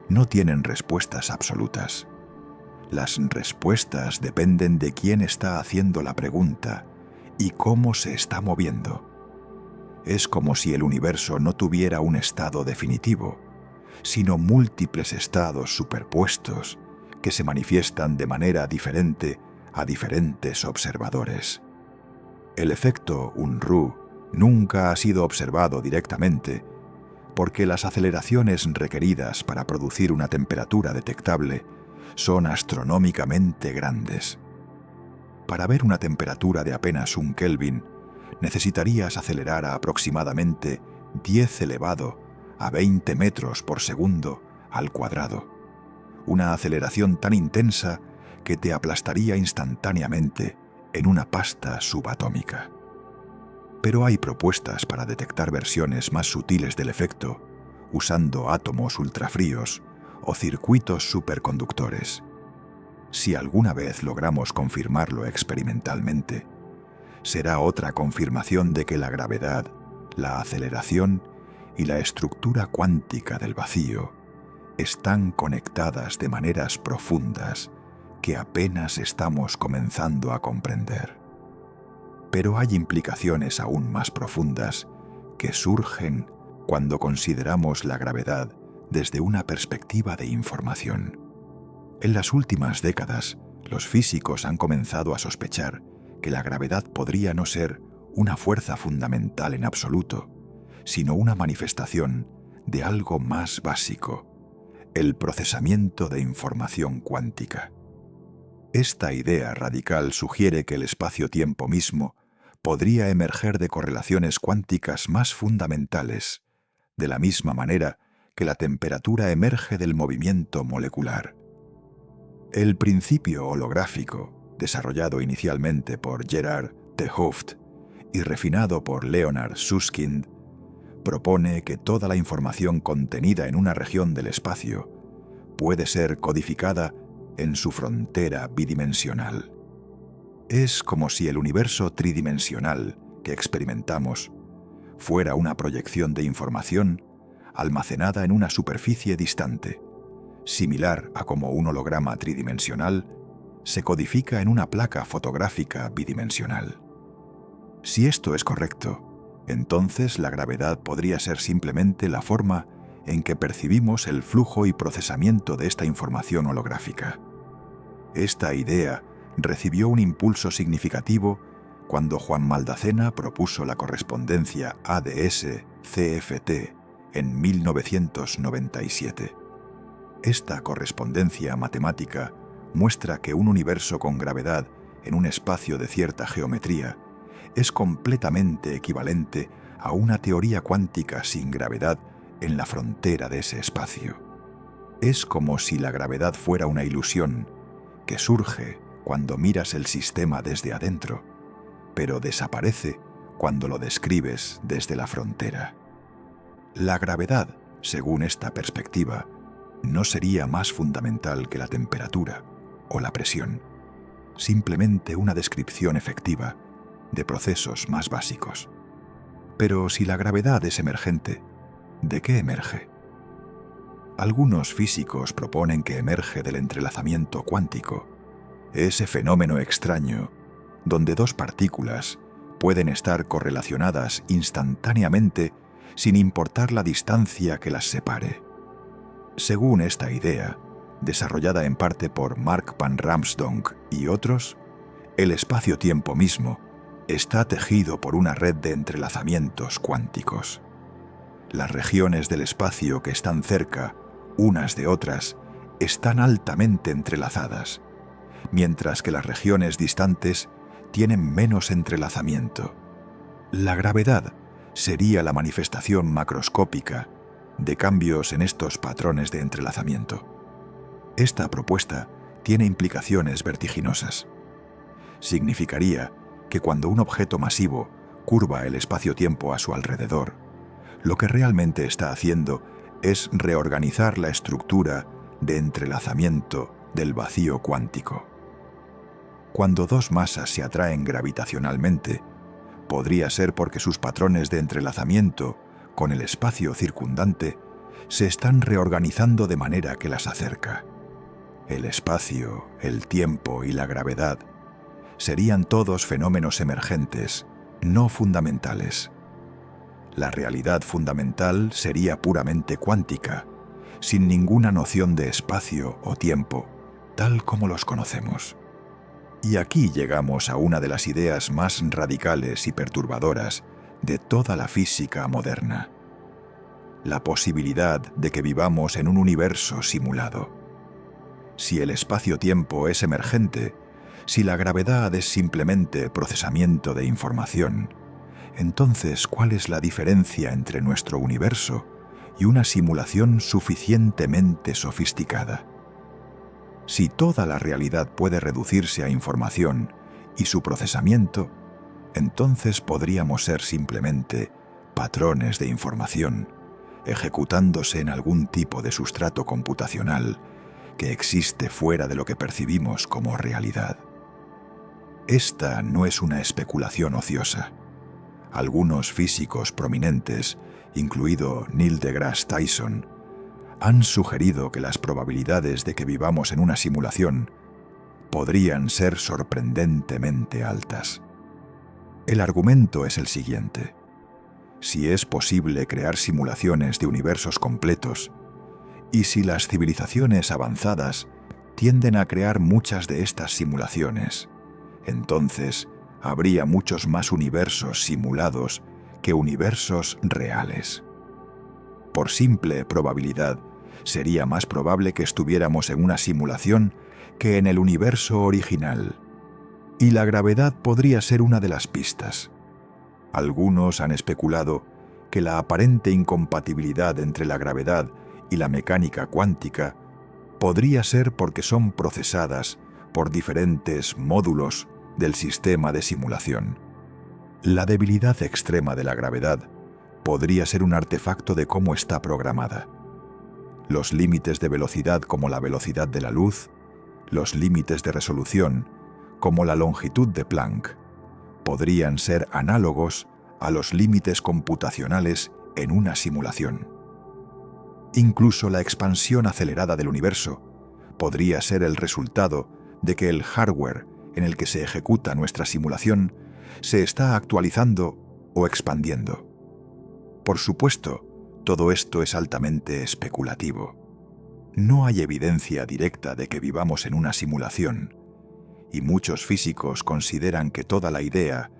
No tienen respuestas absolutas. Las respuestas dependen de quién está haciendo la pregunta y cómo se está moviendo. Es como si el universo no tuviera un estado definitivo, sino múltiples estados superpuestos que se manifiestan de manera diferente a diferentes observadores. El efecto Unruh nunca ha sido observado directamente porque las aceleraciones requeridas para producir una temperatura detectable son astronómicamente grandes. Para ver una temperatura de apenas 1 Kelvin, necesitarías acelerar a aproximadamente 10 elevado a 20 metros por segundo al cuadrado. Una aceleración tan intensa que te aplastaría instantáneamente en una pasta subatómica. Pero hay propuestas para detectar versiones más sutiles del efecto, usando átomos ultrafríos o circuitos superconductores. Si alguna vez logramos confirmarlo experimentalmente, será otra confirmación de que la gravedad, la aceleración y la estructura cuántica del vacío están conectadas de maneras profundas que apenas estamos comenzando a comprender. Pero hay implicaciones aún más profundas que surgen cuando consideramos la gravedad desde una perspectiva de información. En las últimas décadas, los físicos han comenzado a sospechar que la gravedad podría no ser una fuerza fundamental en absoluto, sino una manifestación de algo más básico: el procesamiento de información cuántica. Esta idea radical sugiere que el espacio-tiempo mismo podría emerger de correlaciones cuánticas más fundamentales, de la misma manera que la temperatura emerge del movimiento molecular. El principio holográfico, desarrollado inicialmente por Gerard 't Hooft y refinado por Leonard Susskind, propone que toda la información contenida en una región del espacio puede ser codificada en su frontera bidimensional. Es como si el universo tridimensional que experimentamos fuera una proyección de información almacenada en una superficie distante, similar a como un holograma tridimensional se codifica en una placa fotográfica bidimensional. Si esto es correcto, entonces la gravedad podría ser simplemente la forma en que percibimos el flujo y procesamiento de esta información holográfica. Esta idea recibió un impulso significativo cuando Juan Maldacena propuso la correspondencia ADS-CFT en 1997. Esta correspondencia matemática muestra que un universo con gravedad en un espacio de cierta geometría es completamente equivalente a una teoría cuántica sin gravedad en la frontera de ese espacio. Es como si la gravedad fuera una ilusión que surge cuando miras el sistema desde adentro, pero desaparece cuando lo describes desde la frontera. La gravedad, según esta perspectiva, no sería más fundamental que la temperatura o la presión, simplemente una descripción efectiva de procesos más básicos. Pero si la gravedad es emergente, ¿de qué emerge? Algunos físicos proponen que emerge del entrelazamiento cuántico, ese fenómeno extraño donde dos partículas pueden estar correlacionadas instantáneamente sin importar la distancia que las separe. Según esta idea, desarrollada en parte por Mark van Ramsdonck y otros, el espacio-tiempo mismo está tejido por una red de entrelazamientos cuánticos. Las regiones del espacio que están cerca unas de otras están altamente entrelazadas, mientras que las regiones distantes tienen menos entrelazamiento. La gravedad sería la manifestación macroscópica de cambios en estos patrones de entrelazamiento. Esta propuesta tiene implicaciones vertiginosas. Significaría que cuando un objeto masivo curva el espacio-tiempo a su alrededor, lo que realmente está haciendo es reorganizar la estructura de entrelazamiento del vacío cuántico. Cuando dos masas se atraen gravitacionalmente, podría ser porque sus patrones de entrelazamiento con el espacio circundante se están reorganizando de manera que las acerca. El espacio, el tiempo y la gravedad serían todos fenómenos emergentes, no fundamentales. La realidad fundamental sería puramente cuántica, sin ninguna noción de espacio o tiempo, tal como los conocemos. Y aquí llegamos a una de las ideas más radicales y perturbadoras de toda la física moderna: la posibilidad de que vivamos en un universo simulado. Si el espacio-tiempo es emergente, si la gravedad es simplemente procesamiento de información, entonces, ¿cuál es la diferencia entre nuestro universo y una simulación suficientemente sofisticada? Si toda la realidad puede reducirse a información y su procesamiento, entonces podríamos ser simplemente patrones de información, ejecutándose en algún tipo de sustrato computacional que existe fuera de lo que percibimos como realidad. Esta no es una especulación ociosa. Algunos físicos prominentes, incluido Neil deGrasse Tyson, han sugerido que las probabilidades de que vivamos en una simulación podrían ser sorprendentemente altas. El argumento es el siguiente: si es posible crear simulaciones de universos completos, y si las civilizaciones avanzadas tienden a crear muchas de estas simulaciones, entonces habría muchos más universos simulados que universos reales. Por simple probabilidad, sería más probable que estuviéramos en una simulación que en el universo original. Y la gravedad podría ser una de las pistas. Algunos han especulado que la aparente incompatibilidad entre la gravedad y la mecánica cuántica podría ser porque son procesadas por diferentes módulos del sistema de simulación. La debilidad extrema de la gravedad podría ser un artefacto de cómo está programada. Los límites de velocidad, como la velocidad de la luz, los límites de resolución, como la longitud de Planck, podrían ser análogos a los límites computacionales en una simulación. Incluso la expansión acelerada del universo podría ser el resultado de que el hardware en el que se ejecuta nuestra simulación se está actualizando o expandiendo. Por supuesto, todo esto es altamente especulativo. No hay evidencia directa de que vivamos en una simulación, y muchos físicos consideran que toda la idea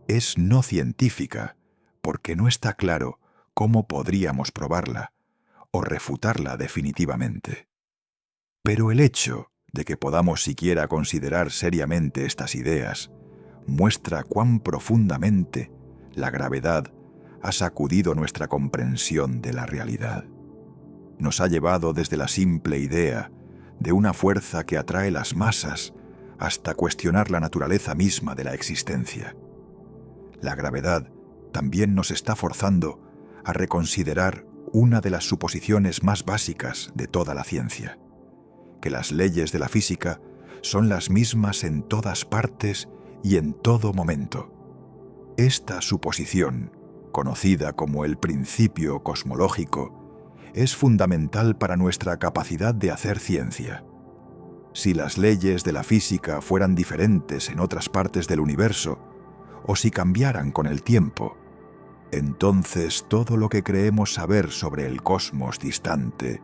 es no científica porque no está claro cómo podríamos probarla o refutarla definitivamente. Pero el hecho de que podamos siquiera considerar seriamente estas ideas muestra cuán profundamente la gravedad ha sacudido nuestra comprensión de la realidad. Nos ha llevado desde la simple idea de una fuerza que atrae las masas hasta cuestionar la naturaleza misma de la existencia. La gravedad también nos está forzando a reconsiderar una de las suposiciones más básicas de toda la ciencia, que las leyes de la física son las mismas en todas partes y en todo momento. Esta suposición, conocida como el principio cosmológico, es fundamental para nuestra capacidad de hacer ciencia. Si las leyes de la física fueran diferentes en otras partes del universo, o si cambiaran con el tiempo, entonces todo lo que creemos saber sobre el cosmos distante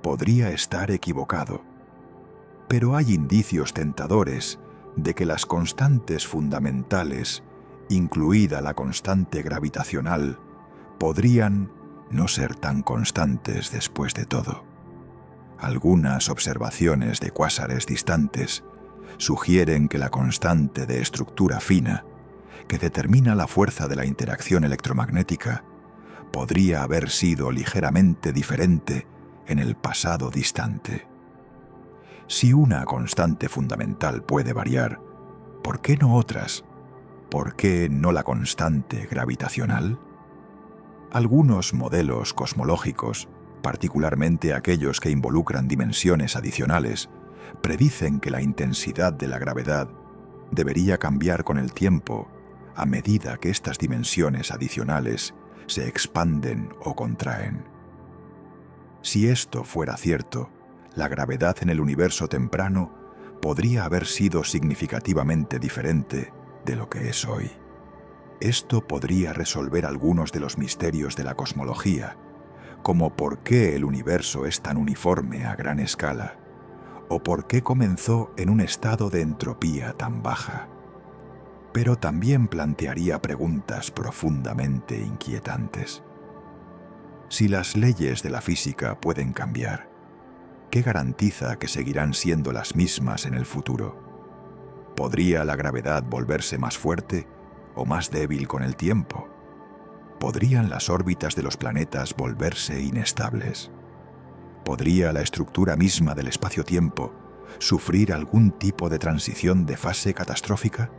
podría estar equivocado. Pero hay indicios tentadores de que las constantes fundamentales, incluida la constante gravitacional, podrían no ser tan constantes después de todo. Algunas observaciones de cuásares distantes sugieren que la constante de estructura fina, que determina la fuerza de la interacción electromagnética, podría haber sido ligeramente diferente en el pasado distante. Si una constante fundamental puede variar, ¿por qué no otras? ¿Por qué no la constante gravitacional? Algunos modelos cosmológicos, particularmente aquellos que involucran dimensiones adicionales, predicen que la intensidad de la gravedad debería cambiar con el tiempo a medida que estas dimensiones adicionales se expanden o contraen. Si esto fuera cierto, la gravedad en el universo temprano podría haber sido significativamente diferente de lo que es hoy. Esto podría resolver algunos de los misterios de la cosmología, como por qué el universo es tan uniforme a gran escala, o por qué comenzó en un estado de entropía tan baja. Pero también plantearía preguntas profundamente inquietantes. Si las leyes de la física pueden cambiar, ¿qué garantiza que seguirán siendo las mismas en el futuro? ¿Podría la gravedad volverse más fuerte o más débil con el tiempo? ¿Podrían las órbitas de los planetas volverse inestables? ¿Podría la estructura misma del espacio-tiempo sufrir algún tipo de transición de fase catastrófica?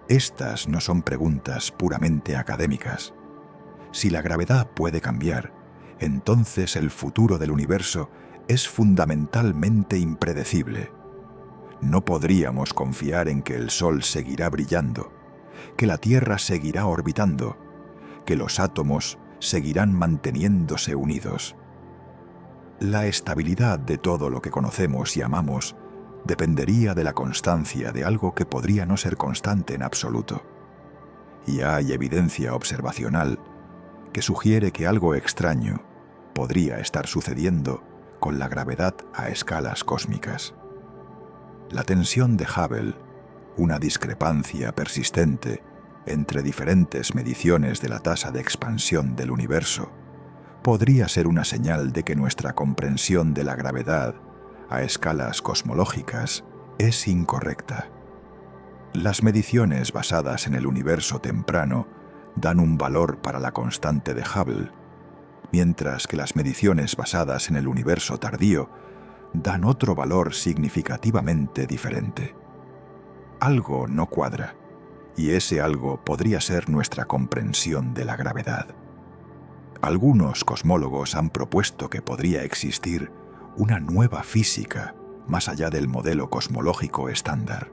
Estas no son preguntas puramente académicas. Si la gravedad puede cambiar, entonces el futuro del universo es fundamentalmente impredecible. No podríamos confiar en que el Sol seguirá brillando, que la Tierra seguirá orbitando, que los átomos seguirán manteniéndose unidos. La estabilidad de todo lo que conocemos y amamos dependería de la constancia de algo que podría no ser constante en absoluto. Y hay evidencia observacional que sugiere que algo extraño podría estar sucediendo con la gravedad a escalas cósmicas. La tensión de Hubble, una discrepancia persistente entre diferentes mediciones de la tasa de expansión del universo, podría ser una señal de que nuestra comprensión de la gravedad a escalas cosmológicas es incorrecta. Las mediciones basadas en el universo temprano dan un valor para la constante de Hubble, mientras que las mediciones basadas en el universo tardío dan otro valor significativamente diferente. Algo no cuadra, y ese algo podría ser nuestra comprensión de la gravedad. Algunos cosmólogos han propuesto que podría existir una nueva física más allá del modelo cosmológico estándar.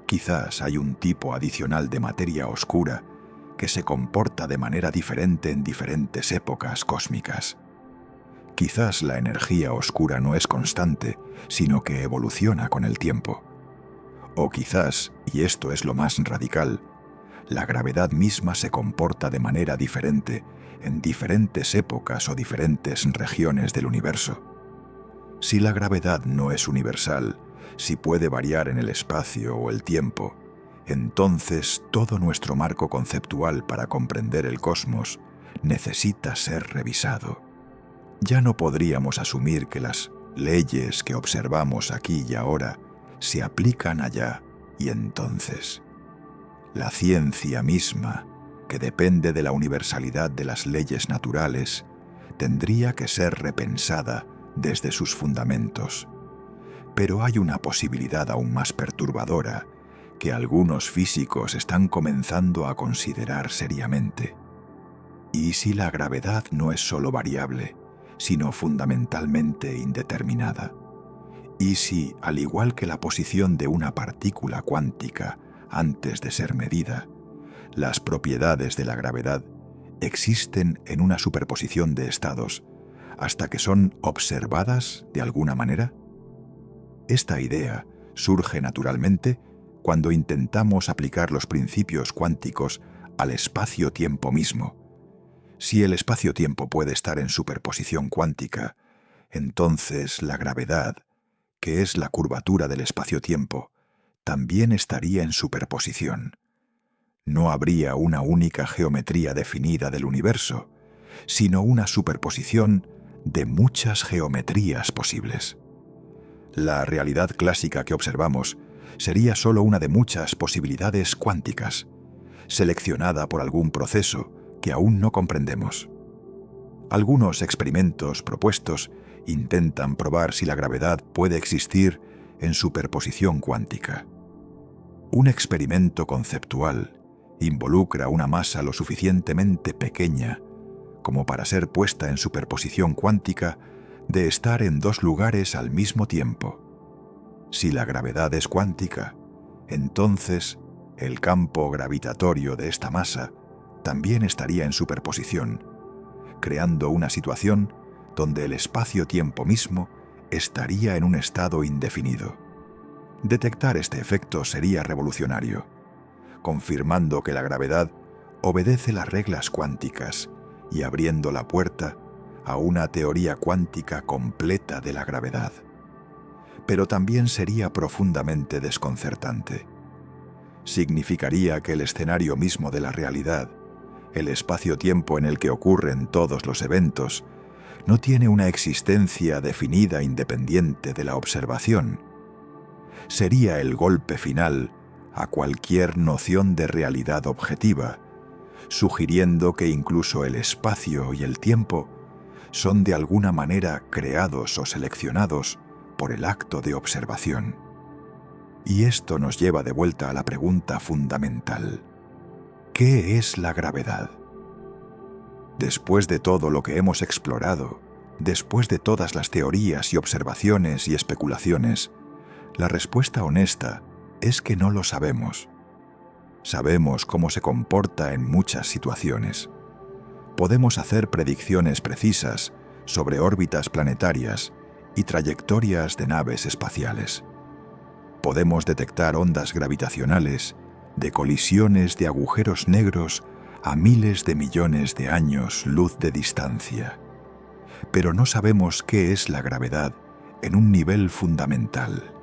Quizás hay un tipo adicional de materia oscura que se comporta de manera diferente en diferentes épocas cósmicas. Quizás la energía oscura no es constante, sino que evoluciona con el tiempo. O quizás, y esto es lo más radical, la gravedad misma se comporta de manera diferente en diferentes épocas o diferentes regiones del universo. Si la gravedad no es universal, si puede variar en el espacio o el tiempo, entonces todo nuestro marco conceptual para comprender el cosmos necesita ser revisado. Ya no podríamos asumir que las Leyes que observamos aquí y ahora se aplican allá y entonces. La ciencia misma, que depende de la universalidad de las leyes naturales, tendría que ser repensada desde sus fundamentos. Pero hay una posibilidad aún más perturbadora que algunos físicos están comenzando a considerar seriamente. ¿Y si la gravedad no es solo variable, sino fundamentalmente indeterminada? ¿Y si, al igual que la posición de una partícula cuántica antes de ser medida, las propiedades de la gravedad existen en una superposición de estados hasta que son observadas de alguna manera? Esta idea surge naturalmente cuando intentamos aplicar los principios cuánticos al espacio-tiempo mismo. Si el espacio-tiempo puede estar en superposición cuántica, entonces la gravedad, que es la curvatura del espacio-tiempo, también estaría en superposición. No habría una única geometría definida del universo, sino una superposición de muchas geometrías posibles. La realidad clásica que observamos sería solo una de muchas posibilidades cuánticas, seleccionada por algún proceso que aún no comprendemos. Algunos experimentos propuestos intentan probar si la gravedad puede existir en superposición cuántica. Un experimento conceptual involucra una masa lo suficientemente pequeña como para ser puesta en superposición cuántica de estar en dos lugares al mismo tiempo. Si la gravedad es cuántica, entonces el campo gravitatorio de esta masa también estaría en superposición, creando una situación donde el espacio-tiempo mismo estaría en un estado indefinido. Detectar este efecto sería revolucionario, confirmando que la gravedad obedece las reglas cuánticas y abriendo la puerta a una teoría cuántica completa de la gravedad. Pero también sería profundamente desconcertante. Significaría que el escenario mismo de la realidad, el espacio-tiempo en el que ocurren todos los eventos, no tiene una existencia definida independiente de la observación. Sería el golpe final a cualquier noción de realidad objetiva, sugiriendo que incluso el espacio y el tiempo son de alguna manera creados o seleccionados por el acto de observación. Y esto nos lleva de vuelta a la pregunta fundamental: ¿qué es la gravedad? Después de todo lo que hemos explorado, después de todas las teorías y observaciones y especulaciones, la respuesta honesta es que no lo sabemos. Sabemos cómo se comporta en muchas situaciones. Podemos hacer predicciones precisas sobre órbitas planetarias y trayectorias de naves espaciales. Podemos detectar ondas gravitacionales de colisiones de agujeros negros a miles de millones de años luz de distancia. Pero no sabemos qué es la gravedad en un nivel fundamental.